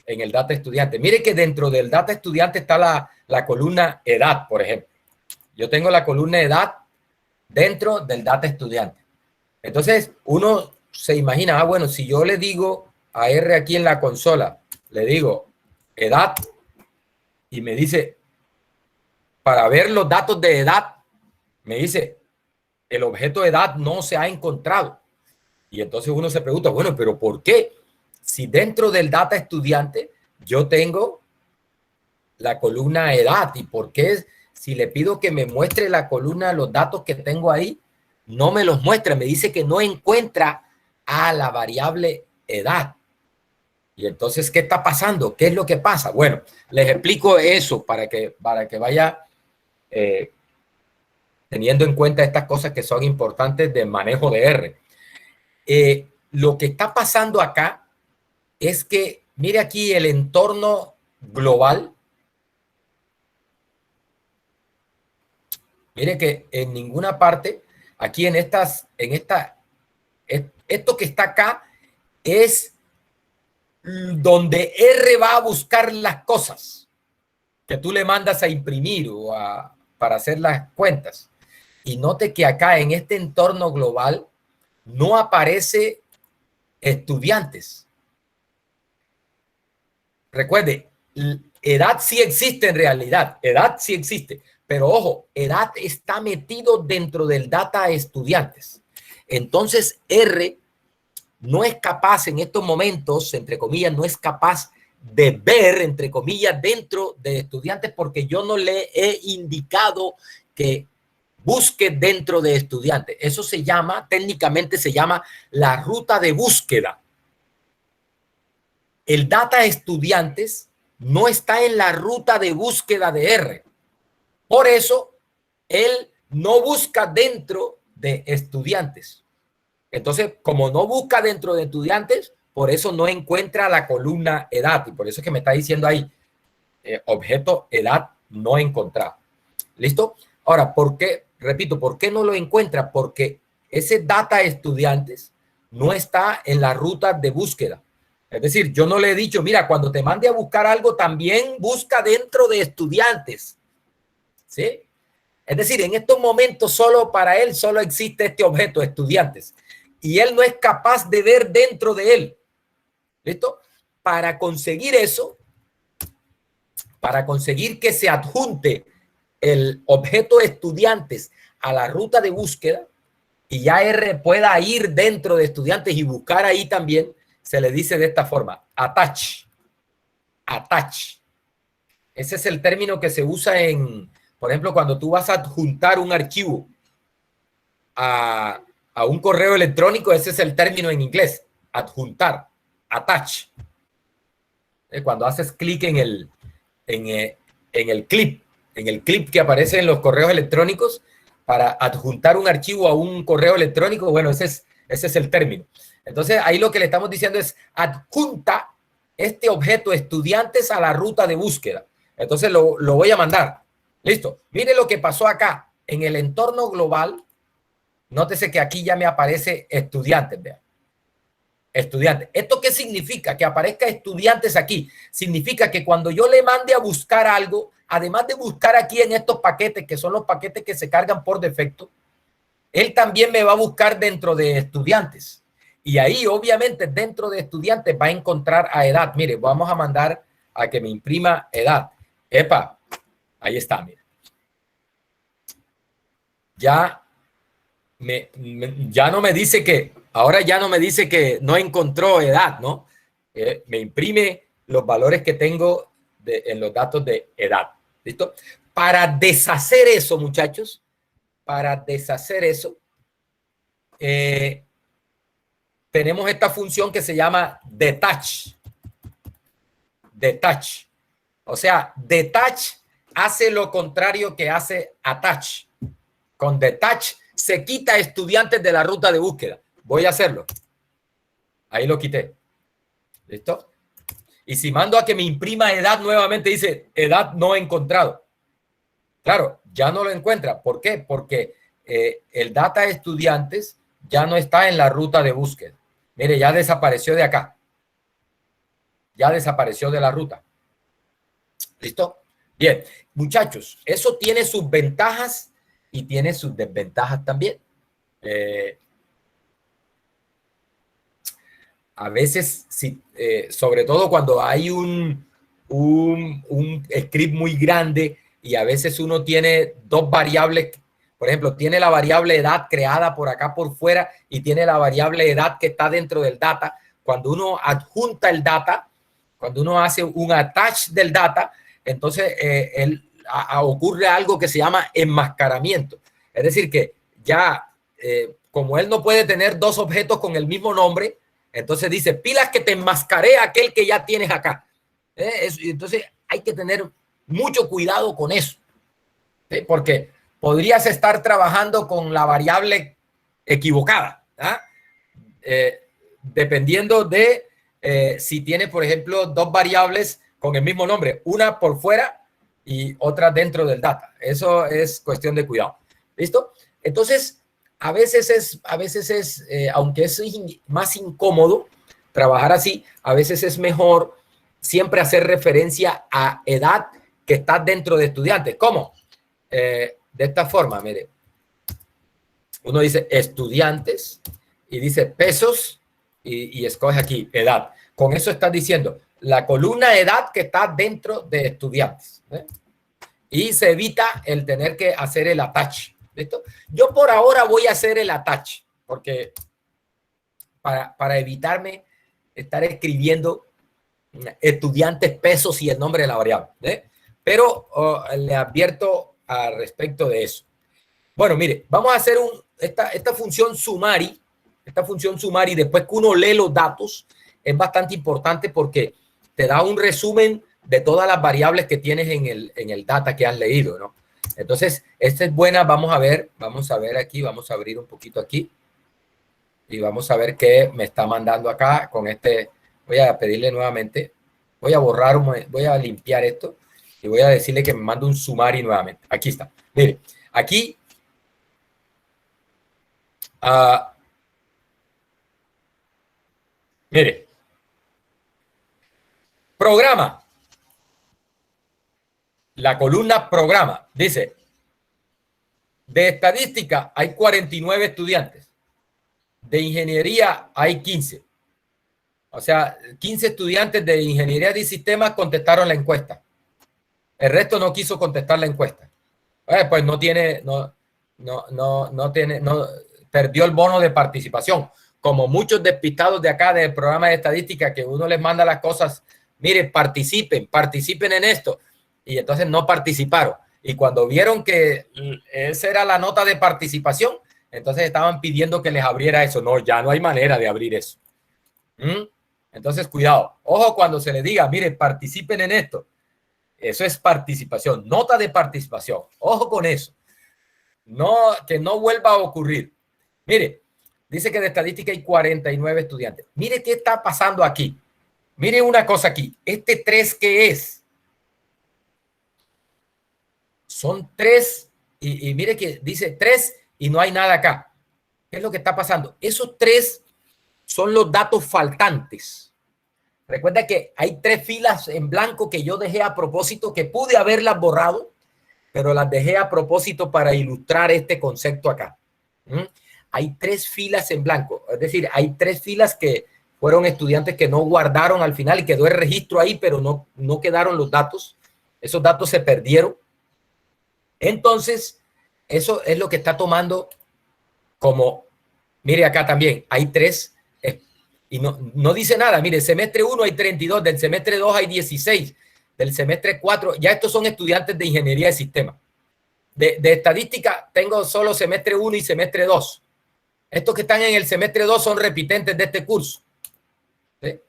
en el data estudiante. Mire que dentro del data estudiante está la columna edad, por ejemplo. Yo tengo la columna edad dentro del data estudiante. Entonces, uno se imagina, bueno, si yo le digo a R aquí en la consola, le digo edad, y me dice, para ver los datos de edad, me dice, el objeto edad no se ha encontrado. Y entonces uno se pregunta, bueno, pero ¿por qué? Si dentro del data estudiante yo tengo la columna edad, ¿y por qué si le pido que me muestre la columna, los datos que tengo ahí, no me los muestra? Me dice que no encuentra a la variable edad. Y entonces, ¿qué está pasando? ¿Qué es lo que pasa? Bueno, les explico eso para que vaya teniendo en cuenta estas cosas que son importantes de manejo de R. Lo que está pasando acá es que, mire aquí el entorno global. Mire que en ninguna parte, aquí esto que está acá es donde R va a buscar las cosas que tú le mandas a imprimir para hacer las cuentas. Y note que acá en este entorno global no aparece estudiantes. Recuerde, edad sí existe en realidad, edad sí existe, pero ojo, edad está metido dentro del data estudiantes. Entonces R no es capaz en estos momentos, entre comillas, no es capaz de ver, entre comillas, dentro de estudiantes porque yo no le he indicado que busque dentro de estudiantes. Eso se llama, técnicamente se llama la ruta de búsqueda. El data estudiantes no está en la ruta de búsqueda de R. Por eso, él no busca dentro de estudiantes. Entonces, como no busca dentro de estudiantes, por eso no encuentra la columna edad. Y por eso es que me está diciendo ahí, objeto edad no encontrado. ¿Listo? Ahora, ¿por qué? Repito, ¿por qué no lo encuentra? Porque ese data estudiantes no está en la ruta de búsqueda. Es decir, yo no le he dicho, mira, cuando te mande a buscar algo, también busca dentro de estudiantes. ¿Sí? Es decir, en estos momentos solo para él solo existe este objeto, estudiantes. Y él no es capaz de ver dentro de él. ¿Listo? Para conseguir eso, para conseguir que se adjunte el objeto estudiantes a la ruta de búsqueda y ya R pueda ir dentro de estudiantes y buscar ahí también, se le dice de esta forma, attach. Attach. Ese es el término que se usa por ejemplo, cuando tú vas a adjuntar un archivo a un correo electrónico, ese es el término en inglés, adjuntar, attach. Cuando haces clic en el clip que aparece en los correos electrónicos para adjuntar un archivo a un correo electrónico, bueno, ese es el término. Entonces, ahí lo que le estamos diciendo es adjunta este objeto estudiantes a la ruta de búsqueda. Entonces, lo voy a mandar. Listo. Mire lo que pasó acá. En el entorno global, nótese que aquí ya me aparece estudiantes, vean. Estudiantes. ¿Esto qué significa? Que aparezca estudiantes aquí. Significa que cuando yo le mande a buscar algo, además de buscar aquí en estos paquetes, que son los paquetes que se cargan por defecto, él también me va a buscar dentro de estudiantes. Y ahí, obviamente, dentro de estudiantes va a encontrar a edad. Mire, vamos a mandar a que me imprima edad. Epa, ahí está, mire. Ya no me dice que, ahora ya no me dice que no encontró edad, ¿no? Me imprime los valores que tengo en los datos de edad. ¿Listo? Para deshacer eso, muchachos, para deshacer eso, tenemos esta función que se llama detach. Detach. O sea, detach hace lo contrario que hace attach. Con detach se quita estudiantes de la ruta de búsqueda. Voy a hacerlo. Ahí lo quité. ¿Listo? Y si mando a que me imprima edad nuevamente, dice edad no encontrado. Claro, ya no lo encuentra. ¿Por qué? Porque el data estudiantes ya no está en la ruta de búsqueda. Mire, ya desapareció de acá. Ya desapareció de la ruta. ¿Listo? Bien, muchachos, eso tiene sus ventajas y tiene sus desventajas también. A veces, sobre todo cuando hay un script muy grande y a veces uno tiene dos variables, por ejemplo, tiene la variable edad creada por acá por fuera y tiene la variable edad que está dentro del data. Cuando uno adjunta el data, cuando uno hace un attach del data, entonces ocurre algo que se llama enmascaramiento. Es decir, que ya como él no puede tener dos objetos con el mismo nombre, entonces dice, pilas que te enmascaré aquel que ya tienes acá. Entonces hay que tener mucho cuidado con eso. ¿Sí? Porque podrías estar trabajando con la variable equivocada. Dependiendo de si tienes, por ejemplo, dos variables con el mismo nombre. Una por fuera y otra dentro del data. Eso es cuestión de cuidado. ¿Listo? Entonces, a veces es aunque es más incómodo trabajar así, a veces es mejor siempre hacer referencia a edad que está dentro de estudiantes. ¿Cómo? De esta forma, mire. Uno dice estudiantes y dice pesos y escoge aquí edad. Con eso estás diciendo la columna edad que está dentro de estudiantes. Y se evita el tener que hacer el attach. ¿Listo? Yo por ahora voy a hacer el attach, porque para evitarme estar escribiendo estudiantes, pesos y el nombre de la variable. Pero le advierto al respecto de eso. Bueno, mire, vamos a hacer esta función summary. Esta función summary, después que uno lee los datos, es bastante importante porque te da un resumen de todas las variables que tienes en el data que has leído, ¿no? Entonces, esta es buena. Vamos a ver aquí, vamos a abrir un poquito aquí y vamos a ver qué me está mandando acá con este. Voy a pedirle nuevamente, voy a borrar, voy a limpiar esto y voy a decirle que me mande un summary nuevamente. Aquí está. Mire, aquí mire, programa. La columna programa dice, de estadística hay 49 estudiantes, de ingeniería hay 15. O sea, 15 estudiantes de ingeniería de sistemas contestaron la encuesta. El resto no quiso contestar la encuesta. Pues perdió el bono de participación. Como muchos despistados de acá del programa de estadística que uno les manda las cosas, miren, participen en esto. Y entonces no participaron. Y cuando vieron que esa era la nota de participación, entonces estaban pidiendo que les abriera eso. No, ya no hay manera de abrir eso. Entonces, cuidado. Ojo cuando se les diga, miren, participen en esto. Eso es participación, nota de participación. Ojo con eso. No, que no vuelva a ocurrir. Mire, dice que de estadística hay 49 estudiantes. Mire qué está pasando aquí. Mire una cosa aquí. Este 3, ¿qué es? Son 3 y mire que dice 3 y no hay nada acá. ¿Qué es lo que está pasando? Esos 3 son los datos faltantes. Recuerda que hay 3 filas en blanco que yo dejé a propósito, que pude haberlas borrado, pero las dejé a propósito para ilustrar este concepto acá. Hay 3 filas en blanco, es decir, hay 3 filas que fueron estudiantes que no guardaron al final y quedó el registro ahí, pero no quedaron los datos. Esos datos se perdieron. Entonces, eso es lo que está tomando como, mire acá también, hay 3 y no dice nada. Mire, semestre 1 hay 32, del semestre 2 hay 16, del semestre 4, ya estos son estudiantes de ingeniería de sistemas. De estadística tengo solo semestre 1 y semestre 2. Estos que están en el semestre 2 son repitentes de este curso. ¿Sí?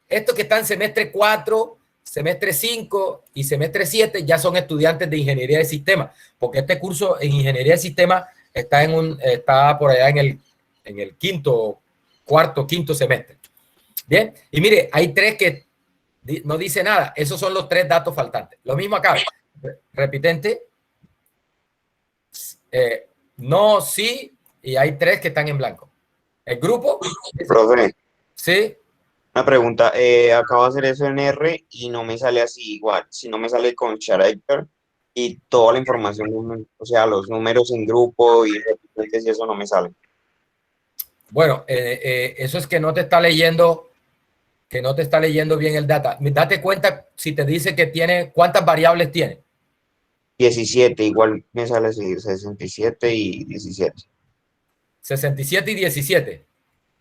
Estos que están en semestre 4, semestre 5 y semestre 7 ya son estudiantes de ingeniería de sistemas, porque este curso en ingeniería de sistemas está por allá en el quinto semestre. Bien, y mire, hay 3 que no dice nada. Esos son los 3 datos faltantes. Lo mismo acá. Repitente, no, sí, y hay 3 que están en blanco. El grupo, Profe, sí. una pregunta. Acabo de hacer eso en R y no me sale así igual. Si no me sale con character y toda la información, o sea, los números en grupo y repitentes y eso no me sale. Bueno, eso es que no te está leyendo bien el data. Date cuenta si te dice que tiene, ¿cuántas variables tiene? 17, igual me sale así, 67 y 17. 67 y 17.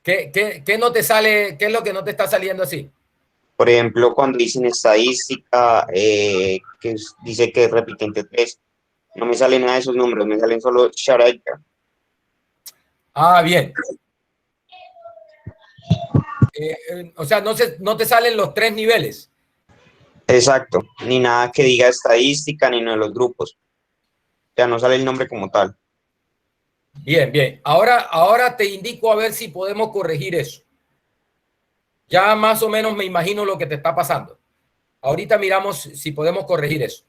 ¿Qué no te sale? ¿Qué es lo que no te está saliendo así? Por ejemplo, cuando dicen estadística, dice que es repitente 3, no me salen nada de esos números, me salen solo character. Ah, bien. O sea, no te salen los 3 niveles. Exacto, ni nada que diga estadística ni uno de los grupos. O sea, no sale el nombre como tal. Bien, bien. Ahora te indico a ver si podemos corregir eso. Ya más o menos me imagino lo que te está pasando. Ahorita miramos si podemos corregir eso.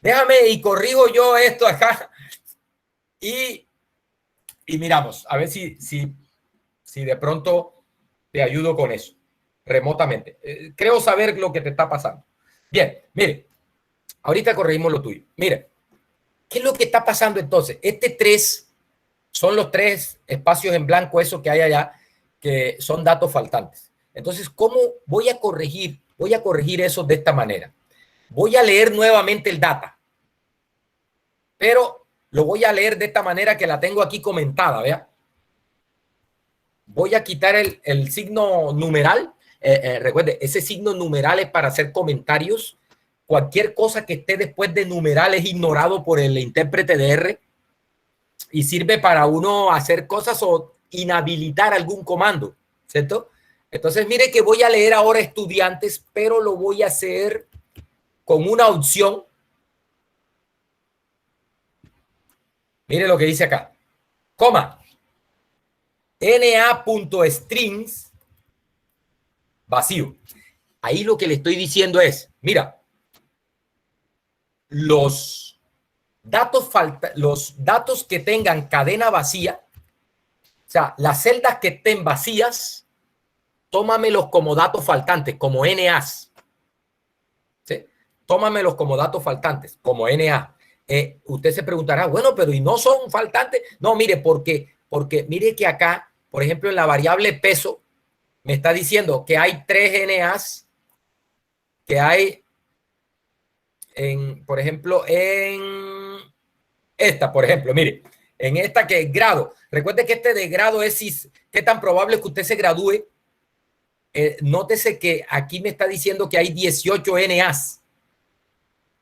Déjame y corrijo yo esto acá y miramos a ver si de pronto te ayudo con eso remotamente. Creo saber lo que te está pasando. Bien, mire, ahorita corregimos lo tuyo. Mire, ¿qué es lo que está pasando entonces? Este 3 son los 3 espacios en blanco, eso que hay allá, que son datos faltantes. Entonces, ¿cómo voy a corregir? Voy a corregir eso de esta manera. Voy a leer nuevamente el data, pero lo voy a leer de esta manera que la tengo aquí comentada, ¿vea? Voy a quitar el signo numeral. Recuerde, ese signo numeral es para hacer comentarios. Cualquier cosa que esté después de numeral es ignorado por el intérprete de R y sirve para uno hacer cosas o inhabilitar algún comando, ¿cierto? Entonces, mire que voy a leer ahora estudiantes, pero lo voy a hacer con una opción. Mire lo que dice acá. Coma. na.strings vacío. Ahí lo que le estoy diciendo es, mira, los datos que tengan cadena vacía, o sea, las celdas que estén vacías, tómamelos como datos faltantes, como NAs. ¿Sí? Tómamelos como datos faltantes, como NA. Usted se preguntará, bueno, pero ¿y no son faltantes? No, mire, porque mire que acá, por ejemplo, en la variable peso, me está diciendo que hay 3 NAs que hay por ejemplo, en esta, por ejemplo, mire, en esta que es grado. Recuerde que este de grado es qué tan probable es que usted se gradúe. Nótese que aquí me está diciendo que hay 18 NAs.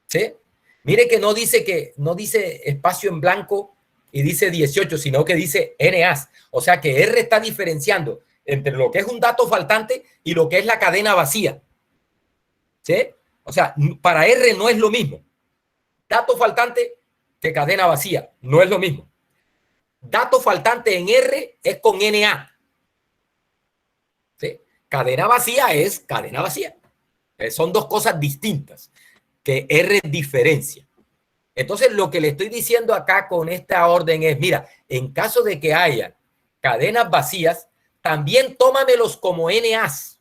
¿Sí? Mire que no dice espacio en blanco y dice 18, sino que dice NAs. O sea que R está diferenciando entre lo que es un dato faltante y lo que es la cadena vacía. ¿Sí? O sea, para R no es lo mismo. Dato faltante que cadena vacía. No es lo mismo. Dato faltante en R es con NA. ¿Sí? Cadena vacía es cadena vacía. Son 2 cosas distintas que R diferencia. Entonces, lo que le estoy diciendo acá con esta orden es, mira, en caso de que haya cadenas vacías, también tómamelos como NAs.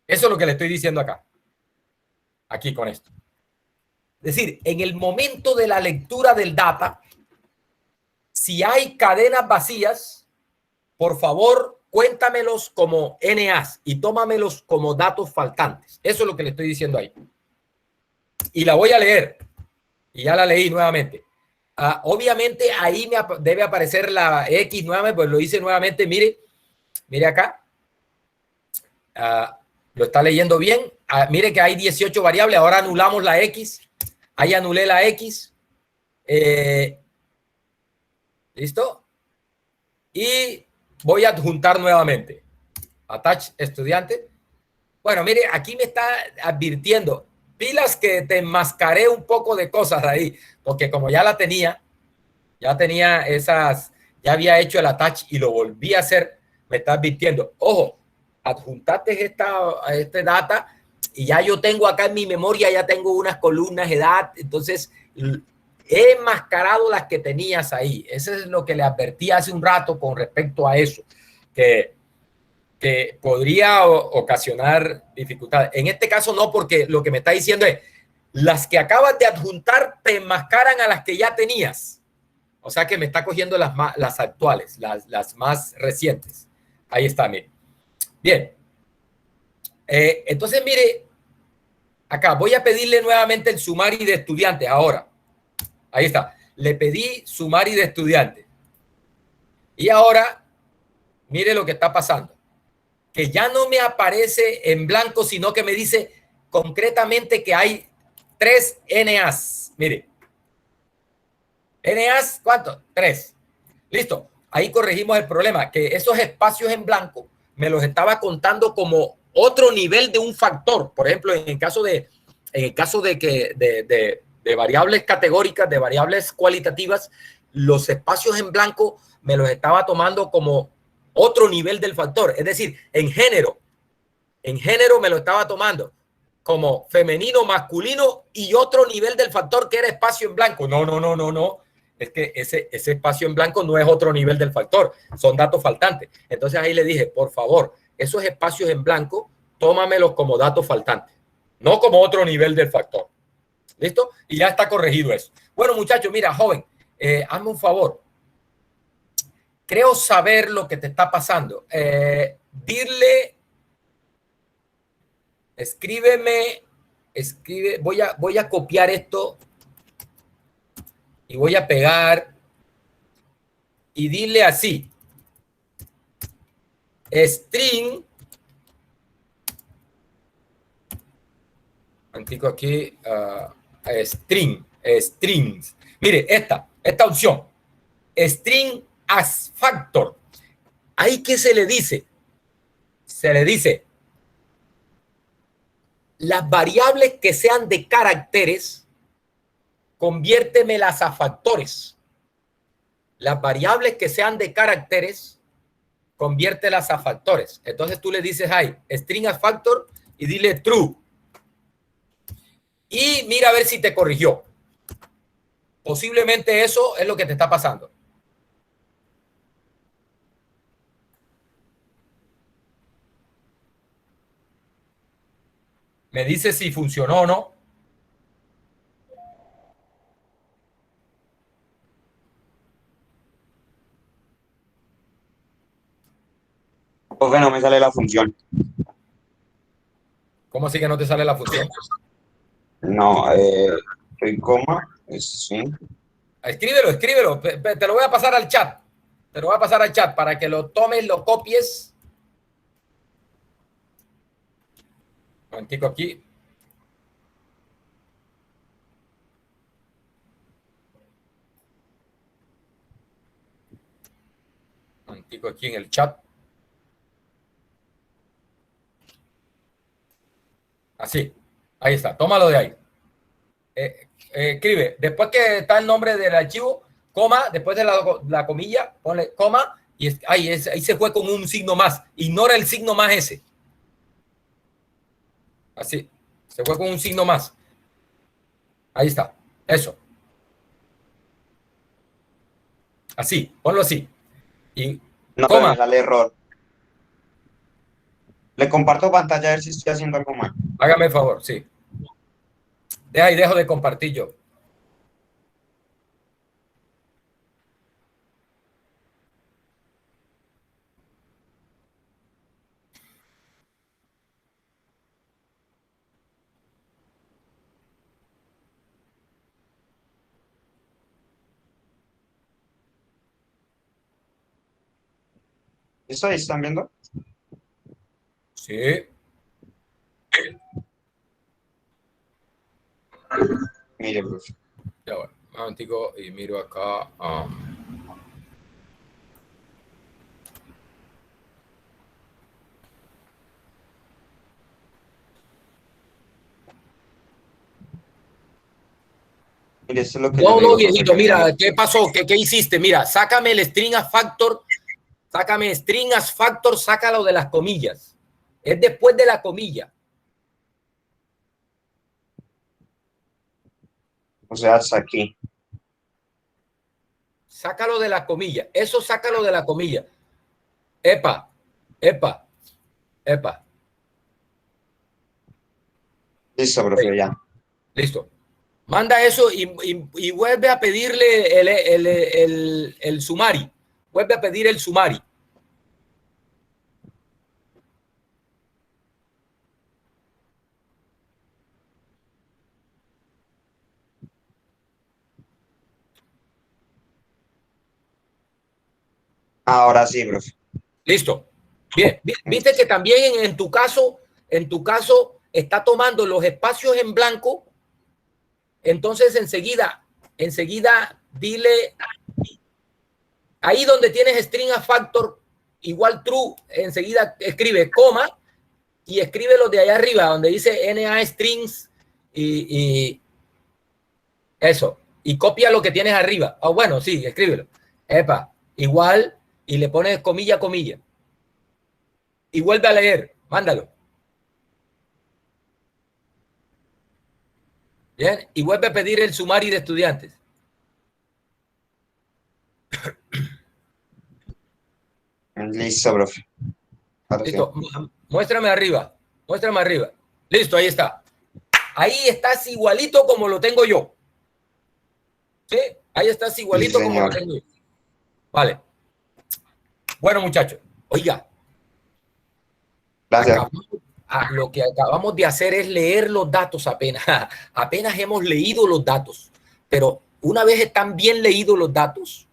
Eso es lo que le estoy diciendo acá. Aquí con esto. Es decir, en el momento de la lectura del data, si hay cadenas vacías, por favor, cuéntamelos como NAs y tómamelos como datos faltantes. Eso es lo que le estoy diciendo ahí. Y la voy a leer. Y ya la leí nuevamente. Obviamente ahí debe aparecer la X nuevamente, pues lo hice nuevamente. Mire acá. Lo está leyendo bien. Mire que hay 18 variables. Ahora anulamos la X. Ahí anulé la X. ¿Listo? Y voy a adjuntar nuevamente. Attach estudiante. Bueno, mire, aquí me está advirtiendo. Pilas que te enmascaré un poco de cosas ahí, porque como ya la tenía, Ya tenía esas, ya había hecho el attach y lo volví a hacer. Me está advirtiendo, ojo, adjuntaste este data y ya yo tengo acá en mi memoria, ya tengo unas columnas, edad, entonces he enmascarado las que tenías ahí. Eso es lo que le advertí hace un rato con respecto a eso, que podría ocasionar dificultades. En este caso no, porque lo que me está diciendo es, las que acabas de adjuntar te enmascaran a las que ya tenías. O sea que me está cogiendo las actuales, las más recientes. Ahí está, mire. Bien. Entonces, mire, acá voy a pedirle nuevamente el sumario de estudiantes ahora. Ahí está. Le pedí sumario de estudiantes. Y ahora, mire lo que está pasando. Que ya no me aparece en blanco, sino que me dice concretamente que hay 3 NAs. Mire. NAs, ¿cuánto? 3. Listo. Ahí corregimos el problema, que esos espacios en blanco me los estaba contando como otro nivel de un factor. Por ejemplo, en el caso de que de variables categóricas, de variables cualitativas, los espacios en blanco me los estaba tomando como otro nivel del factor. Es decir, en género me lo estaba tomando como femenino, masculino y otro nivel del factor que era espacio en blanco. No. Es que ese espacio en blanco no es otro nivel del factor, son datos faltantes. Entonces ahí le dije, por favor, esos espacios en blanco, tómamelos como datos faltantes, no como otro nivel del factor. ¿Listo? Y ya está corregido eso. Bueno, muchachos, mira, joven, hazme un favor. Creo saber lo que te está pasando. Escribe, voy a copiar esto y voy a pegar y dile así, string, antico aquí, strings. Mire, esta opción, string as factor. ¿Ahí qué se le dice? Se le dice, las variables que sean de caracteres, conviértemelas a factores. Las variables que sean de caracteres, conviértelas a factores. Entonces tú le dices ahí, string as factor y dile true. Y mira a ver si te corrigió. Posiblemente eso es lo que te está pasando. Me dice si funcionó o no. Profe, no me sale la función. ¿Cómo así que no te sale la función? No, estoy coma, sí. Escríbelo. Te lo voy a pasar al chat. Te lo voy a pasar al chat para que lo tomes, lo copies. Un momentico aquí. Un momentico aquí en el chat. Así. Ahí está. Tómalo de ahí. Escribe. Después que está el nombre del archivo, coma, después de la comilla, ponle coma y ahí se fue con un signo más. Ignora el signo más ese. Así. Se fue con un signo más. Ahí está. Eso. Así. Ponlo así. Y No, pero coma. me sale error. Le comparto pantalla a ver si estoy haciendo algo mal. Hágame el favor, sí. Deja y dejo de compartir yo. ¿Esto ahí están viendo? Sí. Mire, profe. Ya bueno. Un momentico y miro acá. Mire, eso es lo que yo No, le no, digo, profe, viejito, que ya mira, ¿qué pasó? ¿Qué hiciste? Mira, sácame el string as factor, sácame string as factor, sácalo de las comillas. Es después de la comilla. o sea, hasta aquí. Sácalo de la comilla. Eso sácalo de la comilla. Epa, epa, epa. Listo, profe, ya. Listo. Manda eso y vuelve a pedirle el sumari. Vuelve a pedir el sumari. Ahora sí, profe. Listo. Bien, viste que también en tu caso, está tomando los espacios en blanco. Entonces enseguida dile ahí donde tienes string a factor igual true, enseguida escribe coma y escribe lo de allá arriba donde dice NA strings y eso. Y copia lo que tienes arriba. Ah, bueno, sí, escríbelo. Epa, igual y le pones comilla, comilla. Y vuelve a leer. Mándalo. Bien, y vuelve a pedir el sumario de estudiantes. Listo, profe. Ahora sí. Listo. Muéstrame arriba. Muéstrame arriba. Listo, ahí está. Ahí estás igualito como lo tengo yo. ¿Sí? Ahí estás igualito Sí, como lo señor. tengo yo. Vale. Bueno, muchachos. Oiga, Gracias. lo que acabamos de hacer es leer los datos apenas. Apenas hemos leído los datos. Pero una vez están bien leídos los datos,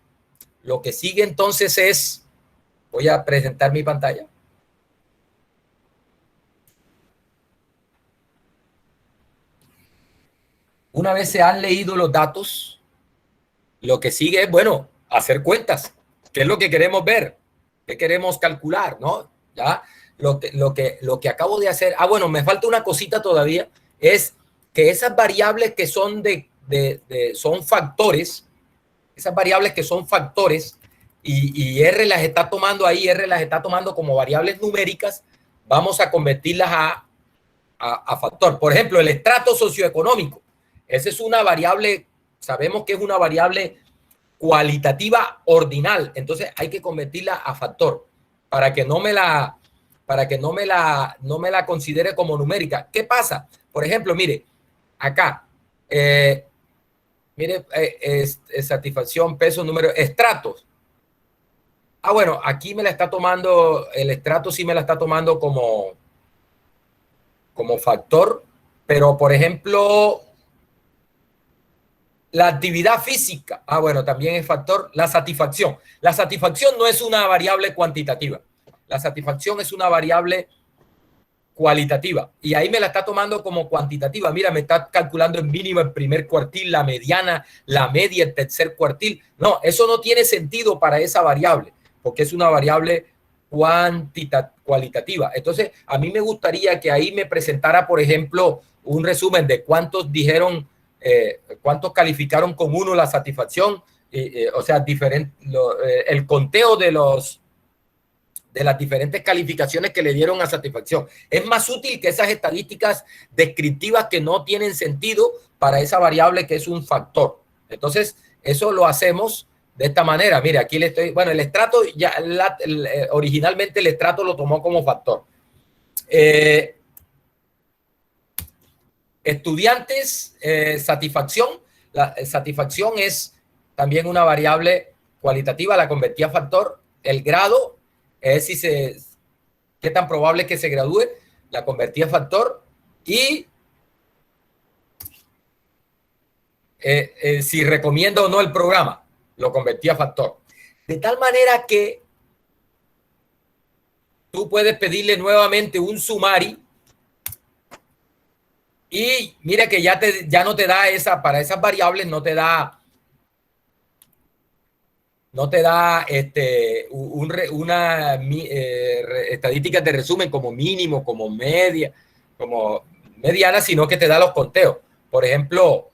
lo que sigue entonces es, voy a presentar mi pantalla. Una vez se han leído los datos, lo que sigue es, bueno, hacer cuentas. ¿Qué es lo que queremos ver? ¿Qué queremos calcular? ¿No? ¿Ya? Lo que acabo de hacer, bueno, me falta una cosita todavía, es que esas variables que son son factores, esas variables que son factores, y R las está tomando ahí, R las está tomando como variables numéricas, vamos a convertirlas a factor. Por ejemplo, el estrato socioeconómico. Esa es una variable, sabemos que es una variable cualitativa ordinal, entonces hay que convertirla a factor para que no me la considere como numérica. ¿Qué pasa? Por ejemplo, mire, acá, mire, es satisfacción, peso, número, estratos. Bueno, aquí me la está tomando, el estrato sí me la está tomando como factor, pero por ejemplo, la actividad física, bueno, también es factor. La satisfacción. La satisfacción no es una variable cuantitativa. La satisfacción es una variable cualitativa. Y ahí me la está tomando como cuantitativa. Mira, me está calculando en mínimo el primer cuartil, la mediana, la media, el tercer cuartil. No, eso no tiene sentido para esa variable, porque es una variable cualitativa. Entonces, a mí me gustaría que ahí me presentara, por ejemplo, un resumen de cuántos dijeron, cuántos calificaron con 1 la satisfacción, o sea, el conteo de las diferentes calificaciones que le dieron a satisfacción. Es más útil que esas estadísticas descriptivas que no tienen sentido para esa variable que es un factor. Entonces, eso lo hacemos de esta manera. Mire, aquí le estoy, bueno, el estrato, originalmente el estrato lo tomó como factor. Estudiantes, satisfacción. La satisfacción es también una variable cualitativa, la convertí a factor. El grado es qué tan probable es que se gradúe, la convertí a factor. Y si recomiendo o no el programa, lo convertí a factor. De tal manera que tú puedes pedirle nuevamente un sumari y mira que ya no te da para esas variables no te da una estadística de resumen como mínimo, como media, como mediana, sino que te da los conteos. Por ejemplo,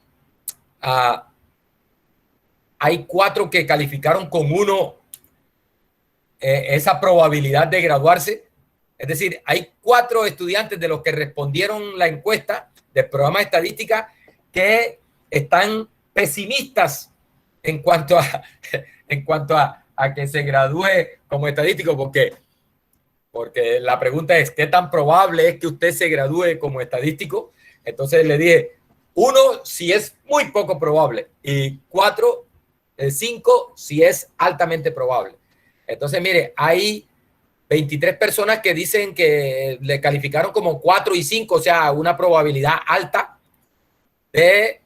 hay 4 que calificaron con 1 esa probabilidad de graduarse. Es decir, hay 4 estudiantes de los que respondieron la encuesta del programa de estadística que están pesimistas en cuanto a que se gradúe como estadístico, porque la pregunta es, ¿qué tan probable es que usted se gradúe como estadístico? Entonces le dije, 1 si es muy poco probable y 5 si es altamente probable. Entonces, mire, hay 23 personas que dicen que le calificaron como 4 y 5, o sea, una probabilidad alta de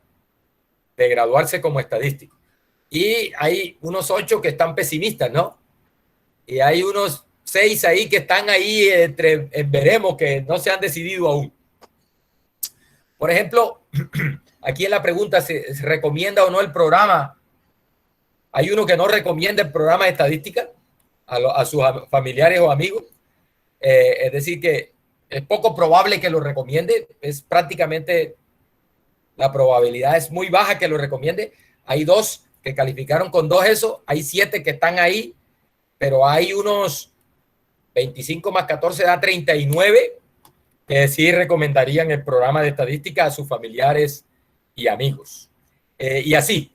graduarse como estadístico. Y hay unos 8 que están pesimistas, ¿no? Y hay unos 6 ahí que están ahí entre veremos, que no se han decidido aún. Por ejemplo, aquí en la pregunta, ¿se recomienda o no el programa? Hay uno que no recomienda el programa de estadística a sus familiares o amigos. Es decir, que es poco probable que lo recomiende. Es prácticamente, la probabilidad es muy baja que lo recomiende. Hay 2 que calificaron con 2 eso. Hay 7 que están ahí, pero hay unos 25 más 14 da 39 que sí recomendarían el programa de estadística a sus familiares y amigos. Y así,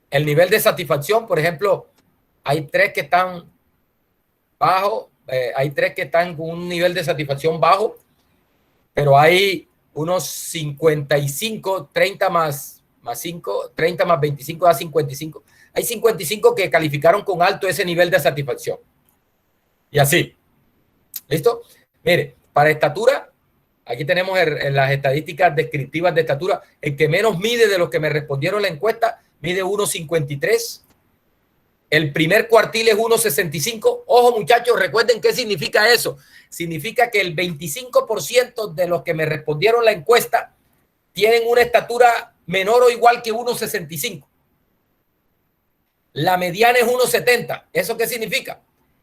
el nivel de satisfacción, por ejemplo, hay 3 que están bajo, hay 3 que están con un nivel de satisfacción bajo, pero hay unos 55, 30 más 5, 30 más 25 da 55. Hay 55 que calificaron con alto ese nivel de satisfacción. Y así. ¿Listo? Mire, para estatura, aquí tenemos las estadísticas descriptivas de estatura. El que menos mide de los que me respondieron la encuesta mide 1,53. El primer cuartil es 1,65. Ojo, muchachos, recuerden qué significa eso. Significa que el 25% de los que me respondieron la encuesta tienen una estatura menor o igual que 1,65. La mediana es 1,70. ¿Eso qué significa?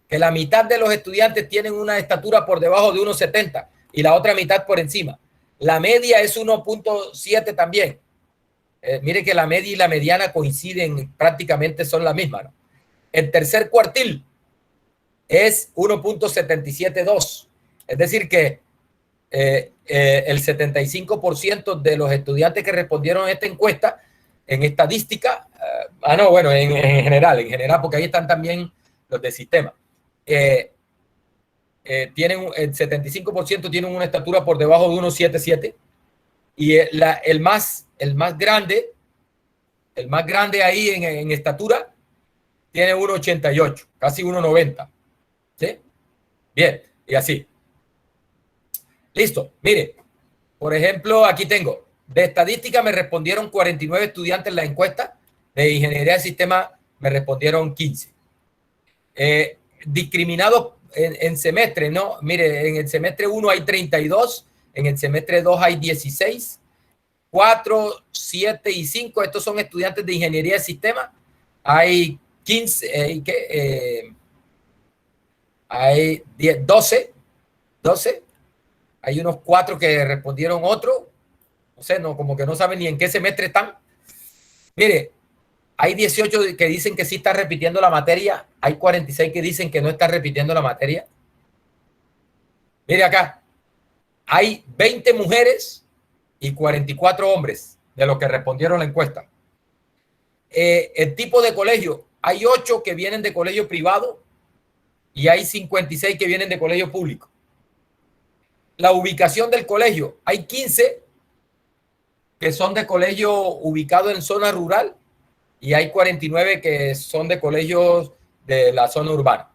Que la mitad de los estudiantes tienen una estatura por debajo de 1,70 y la otra mitad por encima. La media es 1,7 también. Mire que la media y la mediana coinciden, prácticamente son la misma, ¿no? El tercer cuartil es 1,772. Es decir que el 75% de los estudiantes que respondieron a esta encuesta en estadística, en general, porque ahí están también los de sistema. Tienen el 75% tienen una estatura por debajo de 1,77 y el más grande ahí en estatura tiene 1,88, casi 1,90. ¿Sí? Bien, y así. Listo, mire, por ejemplo, aquí tengo, de estadística me respondieron 49 estudiantes en la encuesta, de ingeniería de sistema me respondieron 15. Discriminados en semestre, ¿no? Mire, en el semestre 1 hay 32, en el semestre 2 hay 16, 4, 7 y 5, estos son estudiantes de ingeniería de sistema. Hay 15, hay 10, 12, hay unos 4 que respondieron otro, no sé, no, como que no saben ni en qué semestre están. Mire, hay 18 que dicen que sí está repitiendo la materia, hay 46 que dicen que no está repitiendo la materia. Mire acá, hay 20 mujeres y 44 hombres de los que respondieron la encuesta. El tipo de colegio, hay 8 que vienen de colegio privado y hay 56 que vienen de colegio público. La ubicación del colegio, hay 15 que son de colegio ubicado en zona rural y hay 49 que son de colegios de la zona urbana.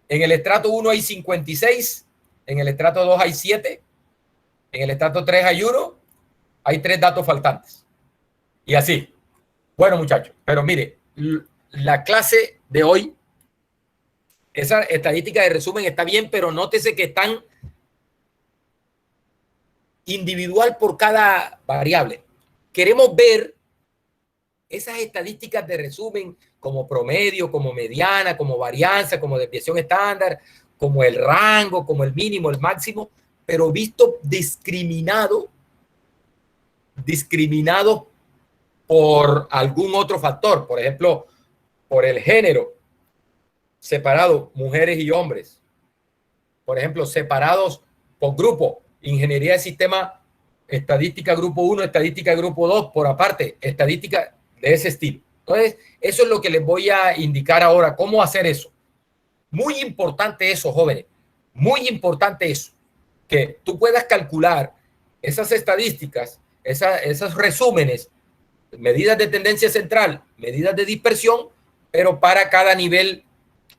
En el estrato 1 hay 56, en el estrato 2 hay 7, en el estrato 3 hay 1, hay 3 datos faltantes. Y así. Bueno, muchachos, pero mire, la clase de hoy, esa estadística de resumen está bien, pero nótese que están individual por cada variable. Queremos ver esas estadísticas de resumen como promedio, como mediana, como varianza, como desviación estándar, como el rango, como el mínimo, el máximo, pero visto discriminado por algún otro factor, por ejemplo, por el género, separado mujeres y hombres, por ejemplo, separados por grupo, ingeniería de sistema, estadística grupo 1, estadística grupo 2, por aparte, estadística de ese estilo. Entonces, eso es lo que les voy a indicar ahora, cómo hacer eso. Muy importante eso, jóvenes, muy importante eso, que tú puedas calcular esas estadísticas, esos resúmenes, medidas de tendencia central, medidas de dispersión, pero para cada nivel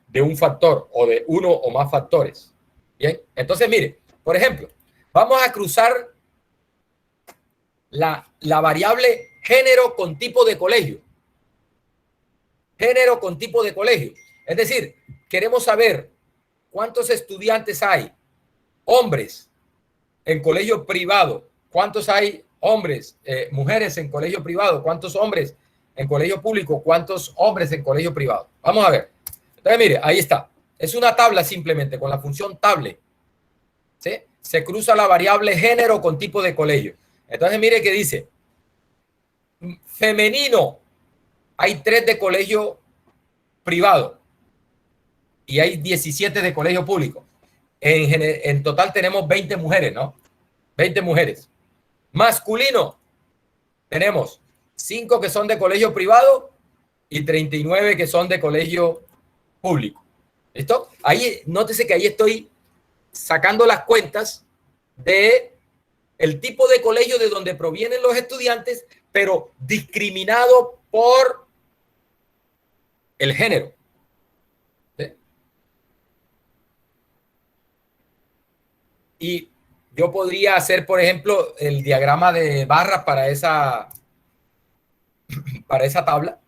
de un factor o de uno o más factores. Bien, entonces mire, por ejemplo, vamos a cruzar la variable género con tipo de colegio. Género con tipo de colegio. Es decir, queremos saber cuántos estudiantes hay, hombres, en colegio privado, cuántos hay hombres, mujeres en colegio privado, cuántos hombres en colegio público, cuántos hombres en colegio privado. Vamos a ver. Entonces, mire, ahí está. Es una tabla simplemente con la función table. ¿Sí? Se cruza la variable género con tipo de colegio. Entonces, mire que dice, femenino, hay 3 de colegio privado y hay 17 de colegio público. En total tenemos 20 mujeres, ¿no? 20 mujeres. Masculino, tenemos 5 que son de colegio privado y 39 que son de colegio público. ¿Listo? Ahí, nótese que ahí estoy sacando las cuentas de el tipo de colegio de donde provienen los estudiantes, pero discriminado por el género. ¿Sí? Y yo podría hacer, por ejemplo, el diagrama de barras para esa tabla.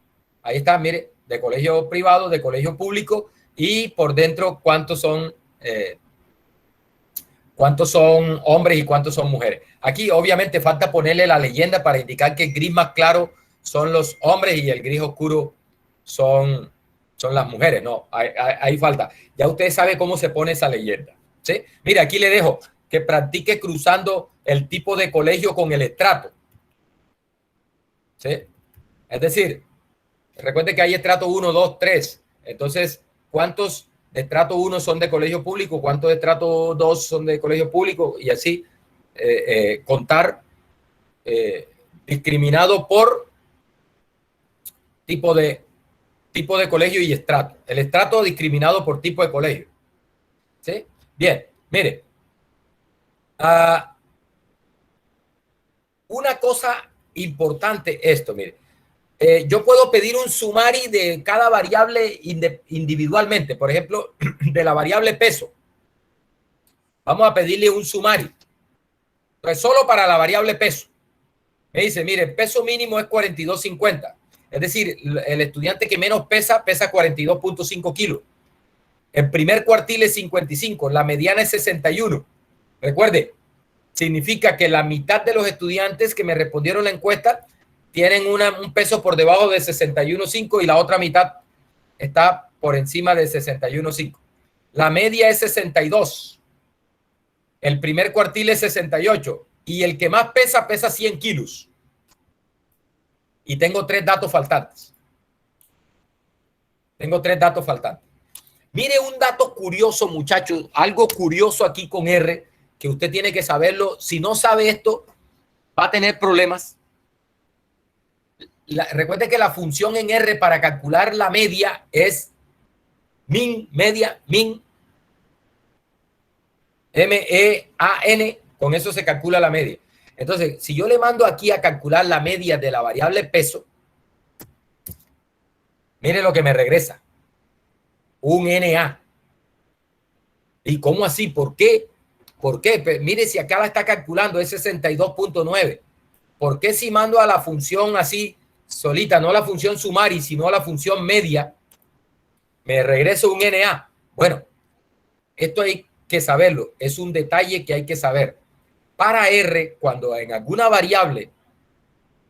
Ahí está, mire, de colegio privado, de colegio público y por dentro cuántos son hombres y cuántos son mujeres. Aquí obviamente falta ponerle la leyenda para indicar que el gris más claro son los hombres y el gris oscuro son las mujeres. No, ahí falta. Ya usted sabe cómo se pone esa leyenda. ¿Sí? Mira, aquí le dejo que practique cruzando el tipo de colegio con el estrato. ¿Sí? Es decir, recuerde que hay estrato 1, 2, 3. Entonces, ¿cuántos de estrato 1 son de colegio público? ¿Cuántos de estrato 2 son de colegio público? Y así contar discriminado por tipo de colegio y estrato. El estrato discriminado por tipo de colegio. ¿Sí? Bien, mire. Una cosa importante esto, mire. Yo puedo pedir un summary de cada variable individualmente. Por ejemplo, de la variable peso. Vamos a pedirle un summary. Entonces, solo para la variable peso. Me dice, mire, el peso mínimo es 42.50. Es decir, el estudiante que menos pesa 42.5 kilos. El primer cuartil es 55. La mediana es 61. Recuerde, significa que la mitad de los estudiantes que me respondieron la encuesta tienen un peso por debajo de 61.5 y la otra mitad está por encima de 61.5. La media es 62. El primer cuartil es 68 y el que más pesa 100 kilos. Y tengo 3 datos faltantes. Mire un dato curioso, muchachos, algo curioso aquí con R, que usted tiene que saberlo. Si no sabe esto, va a tener problemas. Recuerde que la función en R para calcular la media es min, media, min, M-E-A-N, con eso se calcula la media. Entonces, si yo le mando aquí a calcular la media de la variable peso, mire lo que me regresa. Un NA. ¿Y cómo así? ¿Por qué? ¿Por qué? Pues mire, si acá la está calculando es 62.9. ¿Por qué si mando a la función así solita, no la función sumari, sino la función media, me regreso un NA? Bueno, esto hay que saberlo. Es un detalle que hay que saber. Para R, cuando en alguna variable,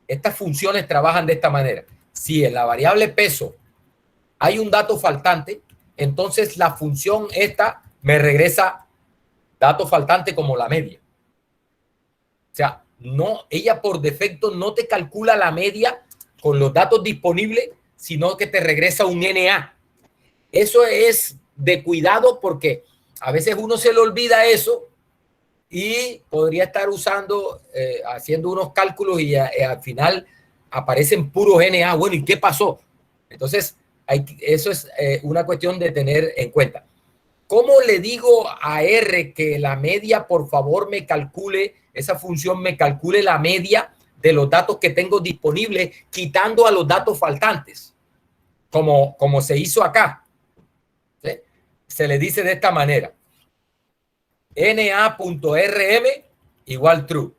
estas funciones trabajan de esta manera. Si en la variable peso hay un dato faltante, entonces la función esta me regresa dato faltante como la media. O sea, no, ella por defecto no te calcula la media con los datos disponibles, sino que te regresa un NA. Eso es de cuidado porque a veces uno se le olvida eso y podría estar usando, haciendo unos cálculos y al final aparecen puros NA. Bueno, ¿y qué pasó? Entonces, eso es una cuestión de tener en cuenta. ¿Cómo le digo a R que la media, por favor, me calcule, esa función me calcule la media de los datos que tengo disponibles, quitando a los datos faltantes, como se hizo acá? ¿Sí? Se le dice de esta manera. na.rm igual true.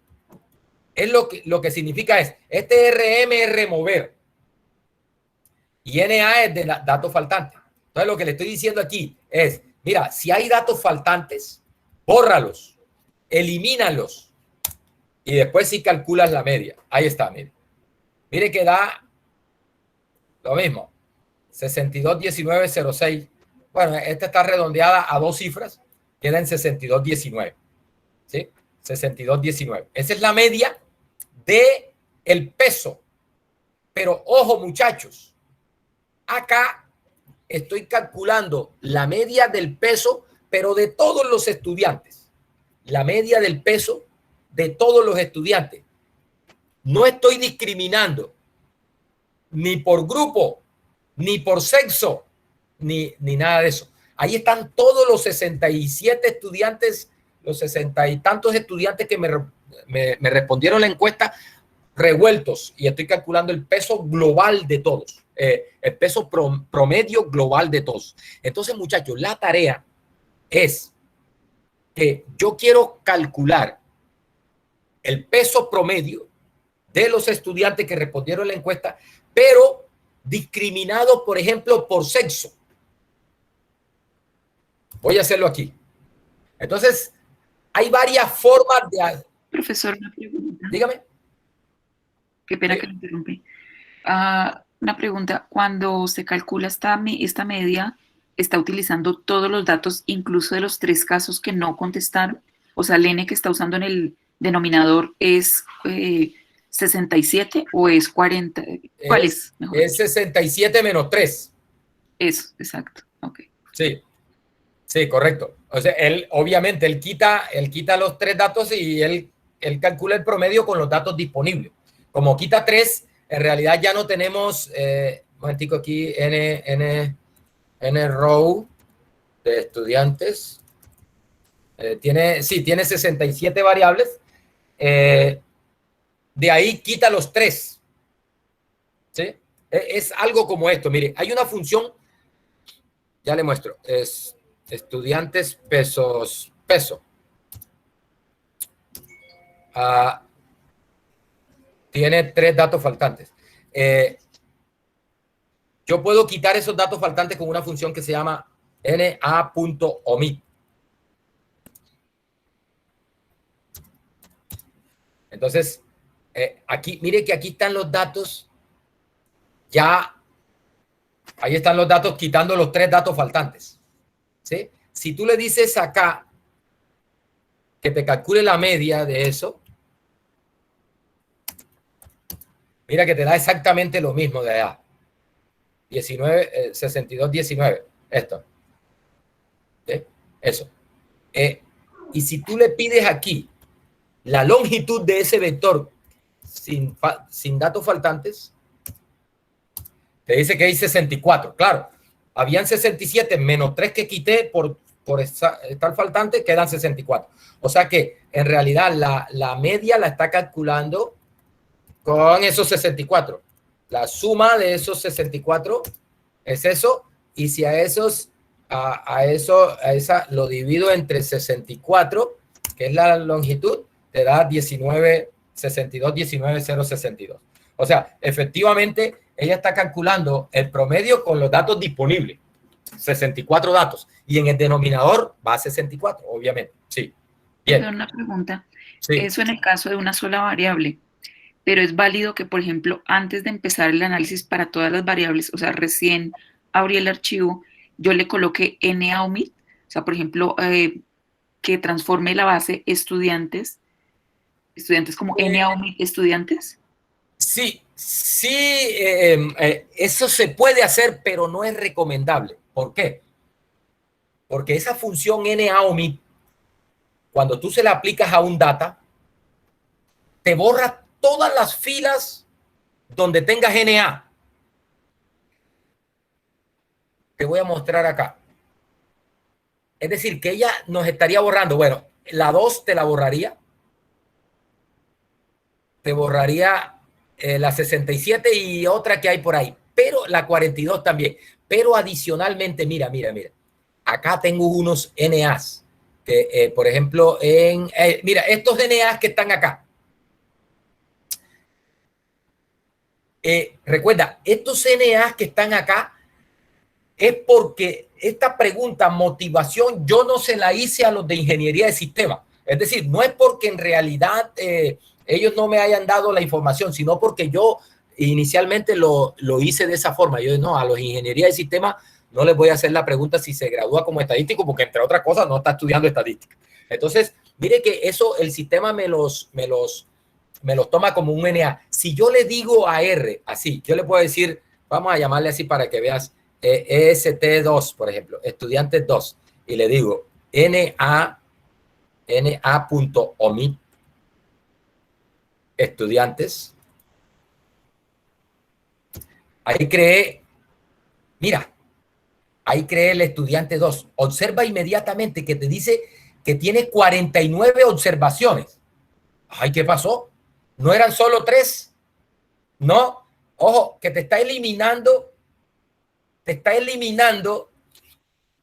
Es lo que significa es, este rm es remover y na es de datos faltantes. Entonces lo que le estoy diciendo aquí es, mira, si hay datos faltantes, bórralos, elimínalos y después sí calculas la media. Ahí está, mire. Mire que da lo mismo, 621906. Bueno, esta está redondeada a 2 cifras, queda en 6219. ¿Sí? 6219. Esa es la media de el peso. Pero ojo, muchachos, acá estoy calculando la media del peso, pero de todos los estudiantes. La media del peso de todos los estudiantes. No estoy discriminando ni por grupo, ni por sexo, ni nada de eso. Ahí están todos los 67 estudiantes, los 60 y tantos estudiantes que me respondieron la encuesta revueltos, y estoy calculando el peso global de todos, el peso promedio global de todos. Entonces, muchachos, la tarea es que yo quiero calcular el peso promedio de los estudiantes que respondieron la encuesta, pero discriminado, por ejemplo, por sexo. Voy a hacerlo aquí. Entonces, hay varias formas de... Profesor, una pregunta. Dígame. Qué pena que lo interrumpí. Una pregunta. Cuando se calcula esta media, ¿está utilizando todos los datos, incluso de los 3 casos que no contestaron? O sea, el N que está usando en el denominador es 67 o es 40. ¿Cuál es? Mejor Es 67 menos 3. Eso, exacto. Ok. Sí, sí, correcto. O sea, obviamente, él quita los 3 datos y él calcula el promedio con los datos disponibles. Como quita 3, en realidad ya no tenemos, un momentico aquí, n row de estudiantes. Tiene 67 variables. De ahí quita los 3. ¿Sí? Es algo como esto. Mire, hay una función, ya le muestro, es estudiantes peso. Tiene 3 datos faltantes. Yo puedo quitar esos datos faltantes con una función que se llama na.omit. Entonces, aquí, mire que aquí están los datos. Ya, ahí están los datos quitando los 3 datos faltantes. ¿Sí? Si tú le dices acá que te calcule la media de eso, mira que te da exactamente lo mismo de allá. 62, 19. Esto. ¿Sí? Eso. Y si tú le pides aquí la longitud de ese vector sin datos faltantes, te dice que hay 64. Claro, habían 67 menos 3 que quité por estar faltante, quedan 64. O sea que en realidad la media la está calculando con esos 64. La suma de esos 64 es eso, y si a esa lo divido entre 64, que es la longitud, te da 19,062. O sea, efectivamente, ella está calculando el promedio con los datos disponibles, 64 datos, y en el denominador va a 64, obviamente. Sí. Bien. Una pregunta. Sí. Eso en el caso de una sola variable, pero es válido que, por ejemplo, antes de empezar el análisis para todas las variables, o sea, recién abrí el archivo, yo le coloqué na.omit, o sea, por ejemplo, que transforme la base estudiantes como na.omit estudiantes. Sí, Sí, eso se puede hacer, pero no es recomendable. ¿Por qué? Porque esa función NA-OMIT, cuando tú se la aplicas a un data, te borra todas las filas donde tengas NA. Te voy a mostrar acá. Es decir, que ella nos estaría borrando. Bueno, la 2 te la borraría. Te borraría la 67 y otra que hay por ahí. Pero la 42 también. Pero adicionalmente, mira. Acá tengo unos NAs. Que, por ejemplo, mira, estos NAs que están acá. Recuerda, estos NAs que están acá es porque esta pregunta, motivación, yo no se la hice a los de ingeniería de sistemas. Es decir, no es porque en realidad ellos no me hayan dado la información, sino porque yo inicialmente lo hice de esa forma. Yo no, a los de ingeniería de sistemas no les voy a hacer la pregunta si se gradúa como estadístico, porque entre otras cosas no está estudiando estadística. Entonces, mire que eso el sistema me los toma como un NA. Si yo le digo a R, así, yo le puedo decir, vamos a llamarle así para que veas, EST2, por ejemplo, estudiantes 2, y le digo na.omit estudiantes. Ahí creé, mira, ahí creé el estudiante 2. Observa inmediatamente que te dice que tiene 49 observaciones. Ay, ¿qué pasó? ¿No eran solo 3? No, ojo, que te está eliminando.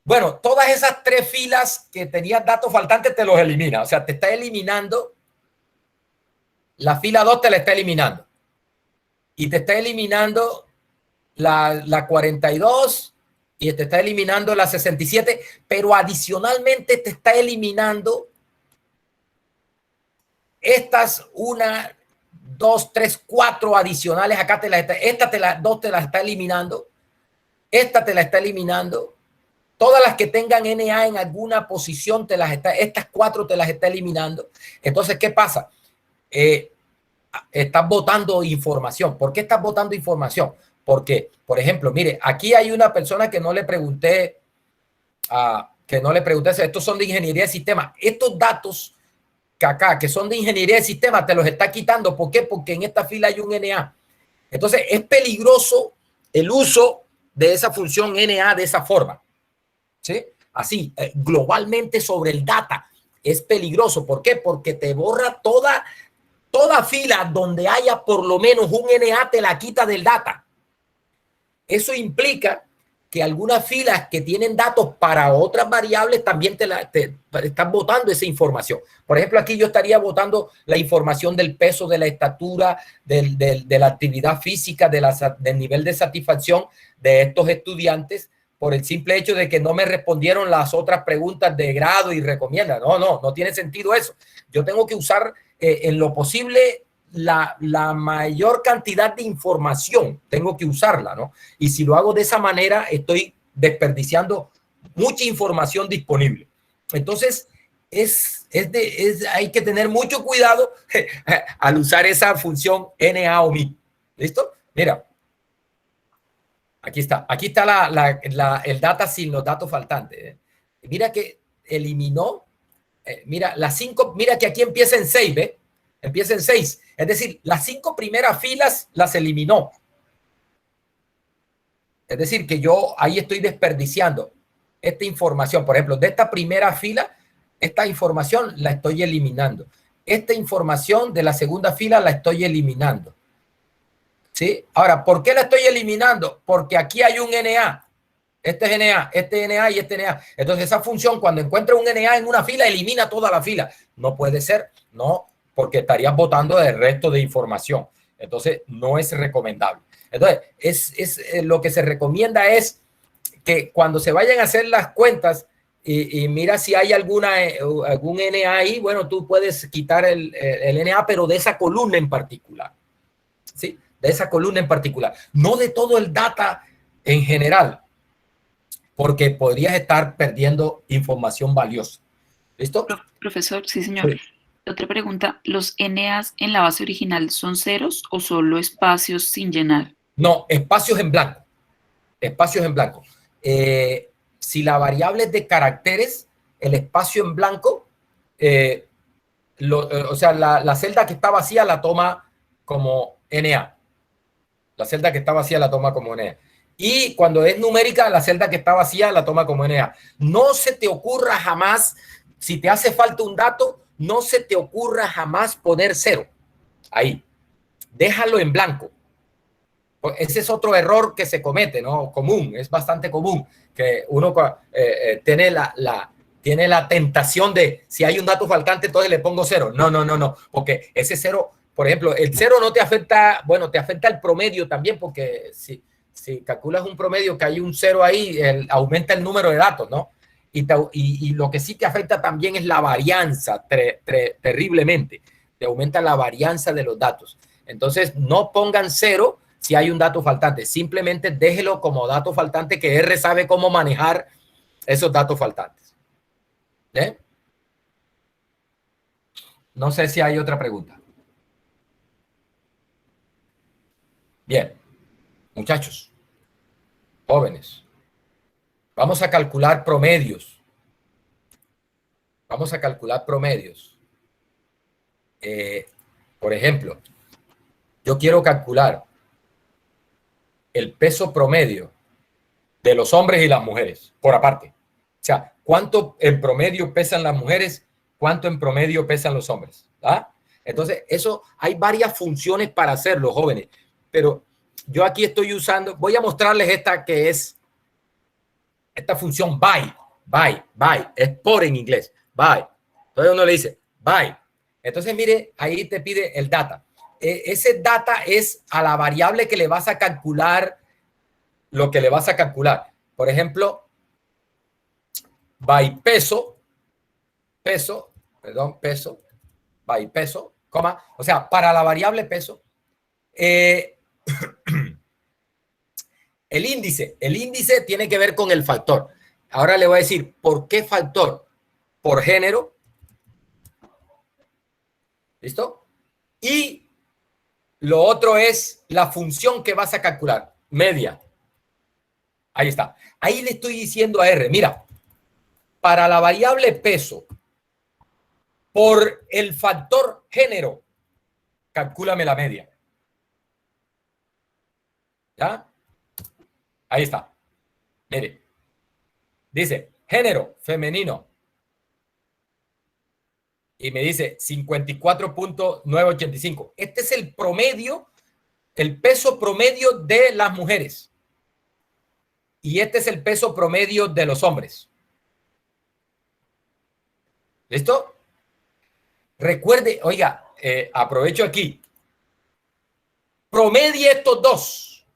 Bueno, todas esas 3 filas que tenías datos faltantes te los elimina. O sea, te está eliminando. La fila 2 te la está eliminando. Y te está eliminando la 42 y te está eliminando la 67. Pero adicionalmente te está eliminando estas 1, 2, 3, 4 adicionales. Acá dos te las está eliminando. Esta te la está eliminando. Todas las que tengan NA en alguna posición, estas 4 te las está eliminando. Entonces, ¿qué pasa? Estás botando información. ¿Por qué estás botando información? Porque, por ejemplo, mire, aquí hay una persona que no le pregunté, estos son de ingeniería de sistemas. Estos datos que acá, que son de ingeniería de sistemas, te los está quitando. ¿Por qué? Porque en esta fila hay un NA. Entonces, es peligroso el uso de esa función NA de esa forma. ¿Sí? Así, globalmente sobre el data es peligroso. ¿Por qué? Porque te borra toda fila donde haya por lo menos un NA, te la quita del data. Eso implica que algunas filas que tienen datos para otras variables también te están botando esa información. Por ejemplo, aquí yo estaría botando la información del peso, de la estatura, de la actividad física, del nivel de satisfacción de estos estudiantes por el simple hecho de que no me respondieron las otras preguntas de grado y recomienda. No tiene sentido eso. Yo tengo que usar en lo posible la mayor cantidad de información, tengo que usarla, ¿no? Y si lo hago de esa manera, estoy desperdiciando mucha información disponible. Entonces, hay que tener mucho cuidado al usar esa función NA-OMIT. ¿Listo? Mira. Aquí está el data sin los datos faltantes. Mira que eliminó, mira, las 5, mira que aquí empieza en 6, ¿ve? Empieza en 6. Es decir, las 5 primeras filas las eliminó. Es decir, que yo ahí estoy desperdiciando esta información. Por ejemplo, de esta primera fila, esta información la estoy eliminando. Esta información de la segunda fila la estoy eliminando. ¿Sí? Ahora, ¿por qué la estoy eliminando? Porque aquí hay un NA. Este es NA, este NA y este NA. Entonces, esa función, cuando encuentra un NA en una fila, elimina toda la fila. No puede ser, no, porque estarías botando el resto de información. Entonces, no es recomendable. Entonces, lo que se recomienda es que cuando se vayan a hacer las cuentas y mira si hay algún NA ahí, bueno, tú puedes quitar el NA, pero de esa columna en particular. ¿Sí? De esa columna en particular, no de todo el data en general, porque podrías estar perdiendo información valiosa. ¿Listo? Profesor, sí, señor. Otra pregunta, ¿los NAs en la base original son ceros o solo espacios sin llenar? No, espacios en blanco. Espacios en blanco. Si la variable es de caracteres, el espacio en blanco, o sea, la celda que está vacía la toma como NA. La celda que está vacía la toma como NA. Y cuando es numérica, la celda que está vacía la toma como NA. No se te ocurra jamás, si te hace falta un dato, no se te ocurra jamás poner 0 ahí. Déjalo en blanco. Ese es otro error que se comete, ¿no? Común, es bastante común que uno tiene la tentación de, si hay un dato faltante, entonces le pongo 0. No, porque ese 0, por ejemplo, el 0 no te afecta, bueno, te afecta el promedio también, porque si calculas un promedio que hay un 0 ahí, aumenta el número de datos, ¿no? Y lo que sí te afecta también es la varianza, terriblemente. Te aumenta la varianza de los datos. Entonces, no pongan 0 si hay un dato faltante. Simplemente déjelo como dato faltante, que R sabe cómo manejar esos datos faltantes. ¿Eh? No sé si hay otra pregunta. Bien, muchachos, jóvenes, vamos a calcular promedios. Vamos a calcular promedios. Por ejemplo, yo quiero calcular el peso promedio de los hombres y las mujeres, por aparte. O sea, ¿cuánto en promedio pesan las mujeres? ¿Cuánto en promedio pesan los hombres? ¿Ah? Entonces, eso hay varias funciones para hacerlo, jóvenes. Pero yo aquí estoy usando, voy a mostrarles esta que es esta función by, es por en inglés, by. Entonces uno le dice by. Entonces, mire, ahí te pide el data. Ese data es a la variable que le vas a calcular lo que le vas a calcular. Por ejemplo, by peso, by peso, coma, o sea, para la variable peso, el índice tiene que ver con el factor. Ahora le voy a decir, ¿por qué factor? Por género. ¿Listo? Y lo otro es la función que vas a calcular, media. Ahí está. Ahí le estoy diciendo a R, mira, para la variable peso, por el factor género, calcúlame la media. ¿Ya? Ahí está. Mire. Dice, género femenino. Y me dice 54.985. Este es el promedio, el peso promedio de las mujeres. Y este es el peso promedio de los hombres. ¿Listo? Recuerde, oiga, aprovecho aquí. Promedie estos dos.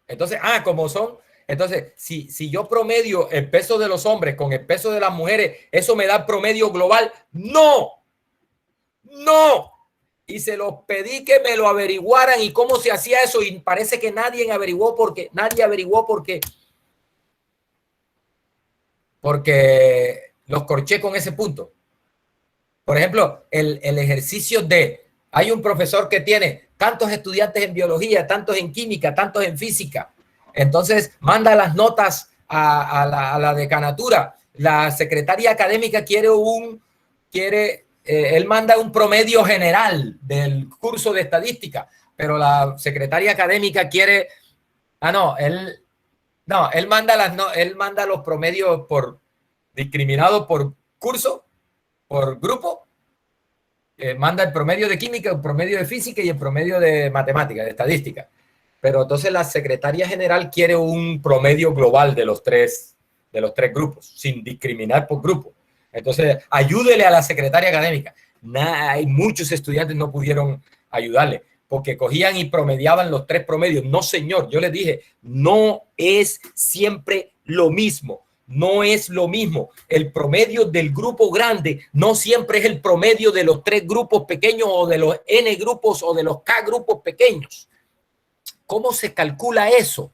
Entonces, como son, entonces, si yo promedio el peso de los hombres con el peso de las mujeres, ¿eso me da el promedio global? ¡No! ¡No! Y se los pedí que me lo averiguaran y cómo se hacía eso, y parece que nadie averiguó porque los corché con ese punto. Por ejemplo, el ejercicio de, hay un profesor que tiene tantos estudiantes en biología, tantos en química, tantos en física. Entonces manda las notas a la decanatura. La secretaria académica él manda un promedio general del curso de estadística, pero la secretaria académica quiere, él manda los promedios discriminados por curso, por grupo. Manda el promedio de química, el promedio de física y el promedio de matemática, de estadística. Pero entonces la secretaria general quiere un promedio global de los tres grupos, sin discriminar por grupo. Entonces, ayúdele a la secretaria académica. Hay muchos estudiantes no pudieron ayudarle porque cogían y promediaban los tres promedios. No, señor, yo les dije, no es siempre lo mismo. No es lo mismo. El promedio del grupo grande no siempre es el promedio de los tres grupos pequeños o de los N grupos o de los K grupos pequeños. ¿Cómo se calcula eso?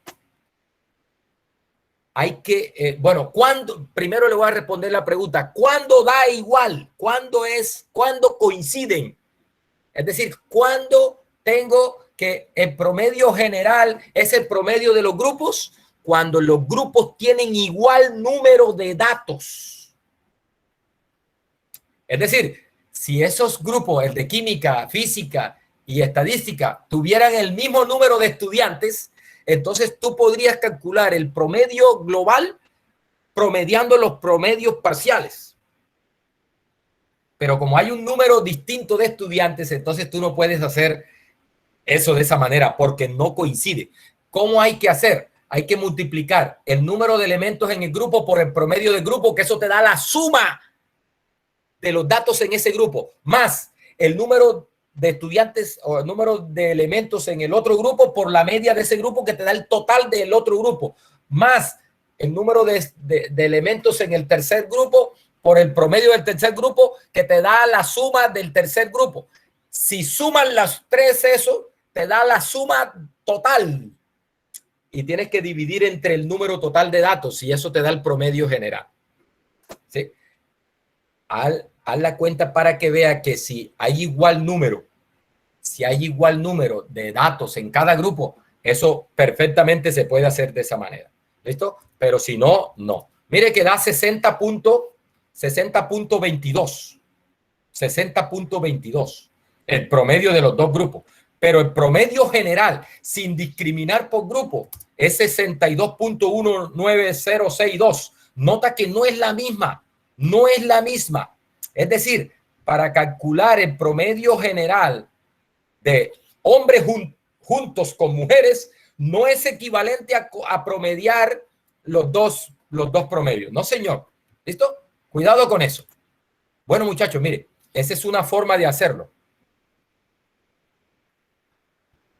hay que, bueno, ¿cuándo? Primero le voy a responder la pregunta, ¿cuándo da igual? ¿Cuándo coinciden? Es decir, ¿cuándo tengo que el promedio general es el promedio de los grupos? Cuando los grupos tienen igual número de datos. Es decir, si esos grupos, el de química, física y estadística, tuvieran el mismo número de estudiantes, entonces tú podrías calcular el promedio global promediando los promedios parciales. Pero como hay un número distinto de estudiantes, entonces tú no puedes hacer eso de esa manera porque no coincide. ¿Cómo hay que hacer? Hay que multiplicar el número de elementos en el grupo por el promedio del grupo, que eso te da la suma de los datos en ese grupo, más el número de estudiantes o el número de elementos en el otro grupo por la media de ese grupo, que te da el total del otro grupo, más el número de elementos en el tercer grupo por el promedio del tercer grupo, que te da la suma del tercer grupo. Si suman las tres, eso te da la suma total y tienes que dividir entre el número total de datos y eso te da el promedio general. ¿Sí? Haz la cuenta para que vea que si hay igual número de datos en cada grupo, eso perfectamente se puede hacer de esa manera. ¿Listo? Pero si no, no. Mire que da 60.22. 60.22. El promedio de los dos grupos. Pero el promedio general, sin discriminar por grupo, es 62.19062. Nota que no es la misma. No es la misma. Es decir, para calcular el promedio general de hombres juntos con mujeres, no es equivalente a promediar los dos promedios. No, señor. ¿Listo? Cuidado con eso. Bueno, muchachos, mire, esa es una forma de hacerlo.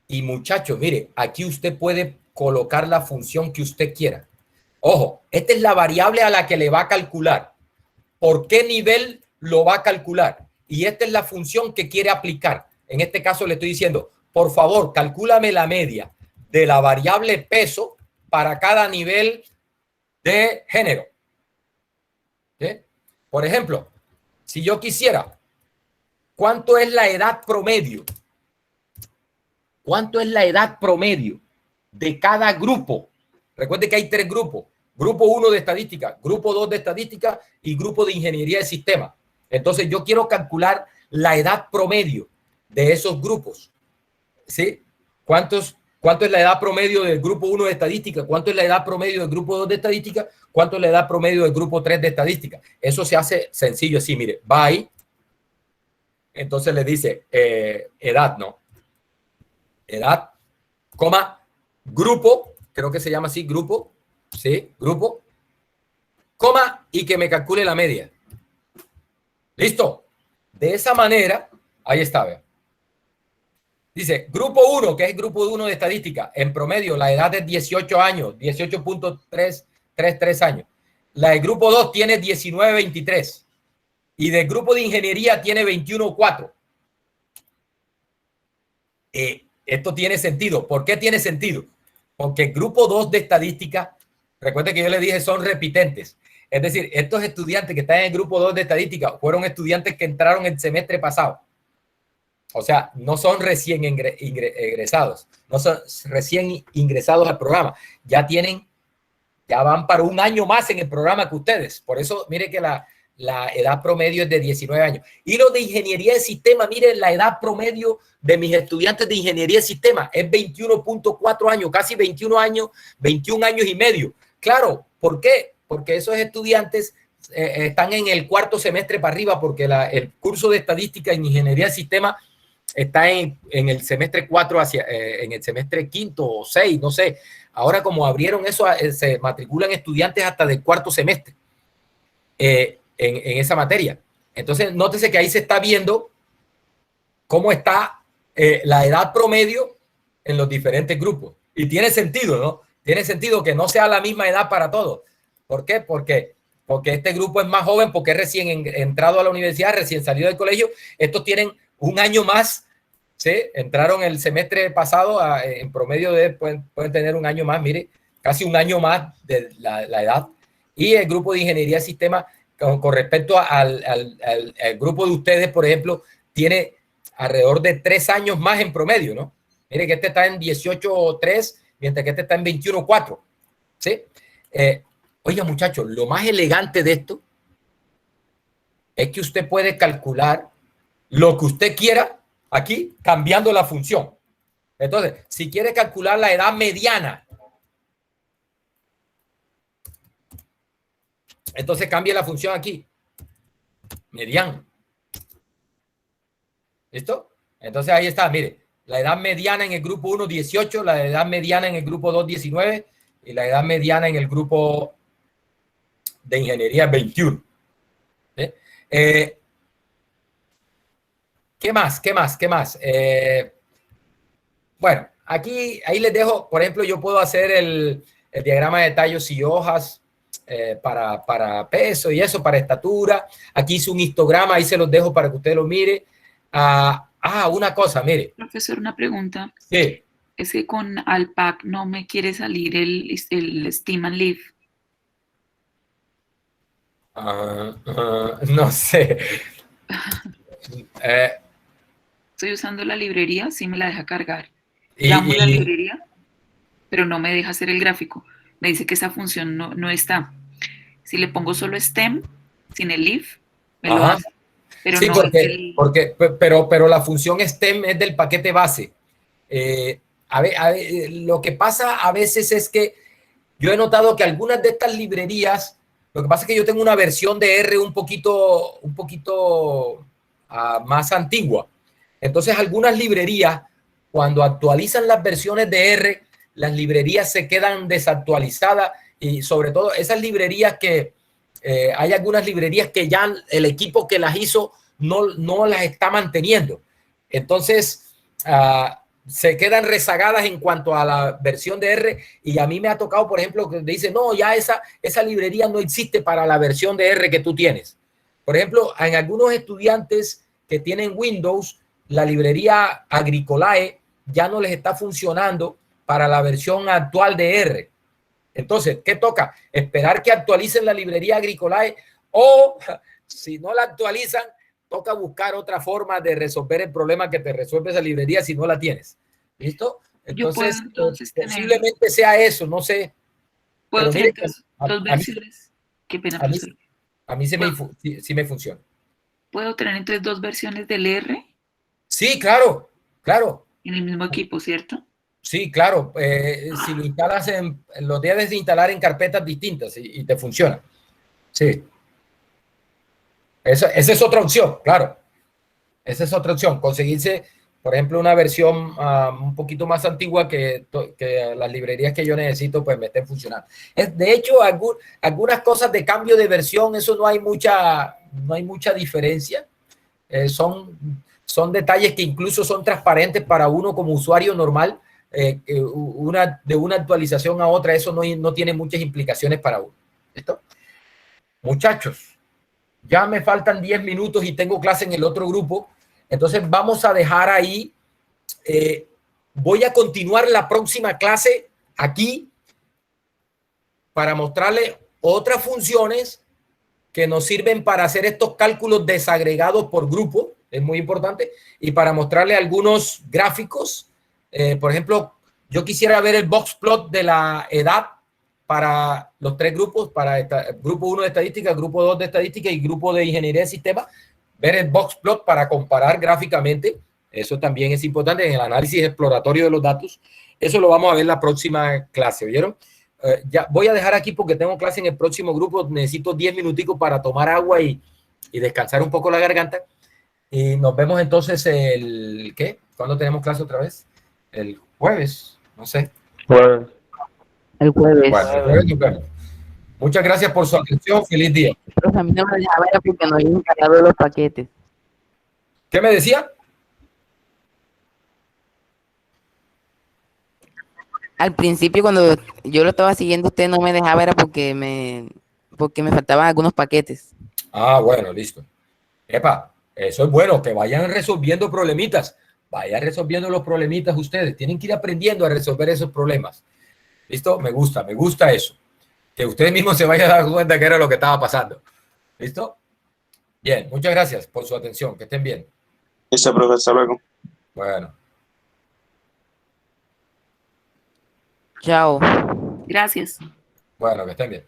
Y muchachos, mire, aquí usted puede colocar la función que usted quiera. Ojo, esta es la variable a la que le va a calcular. ¿Por qué nivel lo va a calcular? Y esta es la función que quiere aplicar. En este caso le estoy diciendo, por favor, calcúlame la media de la variable peso para cada nivel de género. ¿Sí? Por ejemplo, si yo quisiera, ¿cuánto es la edad promedio? ¿Cuánto es la edad promedio de cada grupo? Recuerde que hay tres grupos. Grupo 1 de estadística, grupo 2 de estadística y grupo de ingeniería de sistemas. Entonces yo quiero calcular la edad promedio de esos grupos. ¿Sí? ¿Cuánto es la edad promedio del grupo 1 de estadística? ¿Cuánto es la edad promedio del grupo 2 de estadística? ¿Cuánto es la edad promedio del grupo 3 de estadística? Eso se hace sencillo así, mire, va ahí. Entonces le dice edad, ¿no? Edad, coma, grupo, creo que se llama así, grupo, ¿sí? Grupo, coma, y que me calcule la media. ¿Listo? De esa manera, ahí está, vean. Dice, grupo 1, que es el grupo 1 de estadística, en promedio la edad es 18 años, 18.333 años. La del grupo 2 tiene 19.23 y del grupo de ingeniería tiene 21.4. Esto tiene sentido. ¿Por qué tiene sentido? Porque el grupo 2 de estadística, recuerde que yo le dije, son repitentes. Es decir, estos estudiantes que están en el grupo 2 de estadística fueron estudiantes que entraron el semestre pasado. O sea, no son recién egresados, no son recién ingresados al programa. Ya van para un año más en el programa que ustedes. Por eso, mire que la edad promedio es de 19 años. Y los de ingeniería de sistemas, miren, la edad promedio de mis estudiantes de ingeniería de sistemas es 21.4 años, casi 21 años y medio. Claro, ¿por qué? Porque esos estudiantes están en el cuarto semestre para arriba, porque el curso de estadística en ingeniería de sistemas está en el semestre 4 en el semestre quinto o 6, no sé. Ahora como abrieron eso, se matriculan estudiantes hasta del cuarto semestre. En esa materia. Entonces, nótese que ahí se está viendo cómo está la edad promedio en los diferentes grupos. Y tiene sentido, ¿no? Tiene sentido que no sea la misma edad para todos. ¿Por qué? Porque este grupo es más joven, porque es recién entrado a la universidad, recién salido del colegio. Estos tienen un año más, ¿sí? Entraron el semestre pasado, en promedio pueden tener un año más, mire, casi un año más de la edad. Y el grupo de ingeniería de sistemas, con respecto al grupo de ustedes, por ejemplo, tiene alrededor de 3 años más en promedio, ¿no? Mire que este está en 18.3, mientras que este está en 21.4. ¿Sí? Oiga, muchachos, lo más elegante de esto es que usted puede calcular lo que usted quiera aquí, cambiando la función. Entonces, si quiere calcular la edad mediana, entonces cambie la función aquí. Mediano. ¿Listo? Entonces ahí está, mire. La edad mediana en el grupo 1, 18. La edad mediana en el grupo 2, 19. Y la edad mediana en el grupo de ingeniería, 21. ¿Sí? ¿Qué más? ¿Qué más? ¿Qué más? Bueno, aquí, ahí les dejo, por ejemplo, yo puedo hacer el diagrama de tallos y hojas para peso y eso, para estatura. Aquí hice un histograma, ahí se los dejo para que usted lo mire. Una cosa, mire. Profesor, una pregunta. Sí. Es que con Alpac no me quiere salir el Steam and Leave. No sé. Estoy usando la librería, sí me la deja cargar. Llamo a la librería, pero no me deja hacer el gráfico. Me dice que esa función no está. Si le pongo solo STEM, sin el leave, me lo hace. Pero sí, no pero la función STEM es del paquete base. Lo que pasa a veces es que yo he notado que algunas de estas librerías, lo que pasa es que yo tengo una versión de R un poquito más antigua. Entonces, algunas librerías, cuando actualizan las versiones de R, las librerías se quedan desactualizadas y sobre todo esas librerías que hay algunas librerías que ya el equipo que las hizo no las está manteniendo. Entonces, se quedan rezagadas en cuanto a la versión de R y a mí me ha tocado, por ejemplo, que dice, no, ya esa librería no existe para la versión de R que tú tienes. Por ejemplo, en algunos estudiantes que tienen Windows, la librería Agricolae ya no les está funcionando para la versión actual de R. Entonces, ¿qué toca? Esperar que actualicen la librería Agricolae o si no la actualizan, toca buscar otra forma de resolver el problema que te resuelve esa librería si no la tienes. ¿Listo? Entonces, posiblemente sea eso, no sé. ¿Puedo tener dos versiones? Qué pena, profesor. A mí sí me funciona. ¿Puedo tener entonces 2 versiones del R? Sí, claro, claro. En el mismo equipo, ¿cierto? Sí, claro. Si lo instalas lo debes de instalar en carpetas distintas y te funciona. Sí. Esa es otra opción, claro. Esa es otra opción. Conseguirse, por ejemplo, una versión un poquito más antigua que las librerías que yo necesito, pues me estén funcionando. De hecho, algunas cosas de cambio de versión, eso no hay mucha diferencia. Son detalles que incluso son transparentes para uno como usuario normal. De una actualización a otra, eso no tiene muchas implicaciones para uno. ¿Listo? Muchachos, ya me faltan 10 minutos y tengo clase en el otro grupo. Entonces vamos a dejar ahí. Voy a continuar la próxima clase aquí para mostrarles otras funciones que nos sirven para hacer estos cálculos desagregados por grupo. Es muy importante. Y para mostrarles algunos gráficos. Por ejemplo, yo quisiera ver el box plot de la edad para los 3 grupos, para grupo 1 de estadística, grupo 2 de estadística y grupo de ingeniería de sistemas, ver el box plot para comparar gráficamente. Eso también es importante en el análisis exploratorio de los datos. Eso lo vamos a ver en la próxima clase, ¿oyeron? Ya voy a dejar aquí porque tengo clase en el próximo grupo. Necesito 10 minuticos para tomar agua y descansar un poco la garganta. Y nos vemos entonces ¿qué? ¿Cuándo tenemos clase otra vez? El jueves, no sé. El jueves. Bueno, el jueves nos vemos. Muchas gracias por su atención. Feliz día. Pero a mí no me dejaba era porque no había encargado los paquetes. ¿Qué me decía? Al principio, cuando yo lo estaba siguiendo, usted no me dejaba era porque me faltaban algunos paquetes. Bueno, listo. Epa, eso es bueno, que vayan resolviendo problemitas. Vayan resolviendo los problemitas ustedes. Tienen que ir aprendiendo a resolver esos problemas. ¿Listo? Me gusta eso. Que ustedes mismos se vayan a dar cuenta que era lo que estaba pasando. ¿Listo? Bien, muchas gracias por su atención. Que estén bien. Listo, profe, hasta luego. Bueno. Chao. Gracias. Bueno, que estén bien.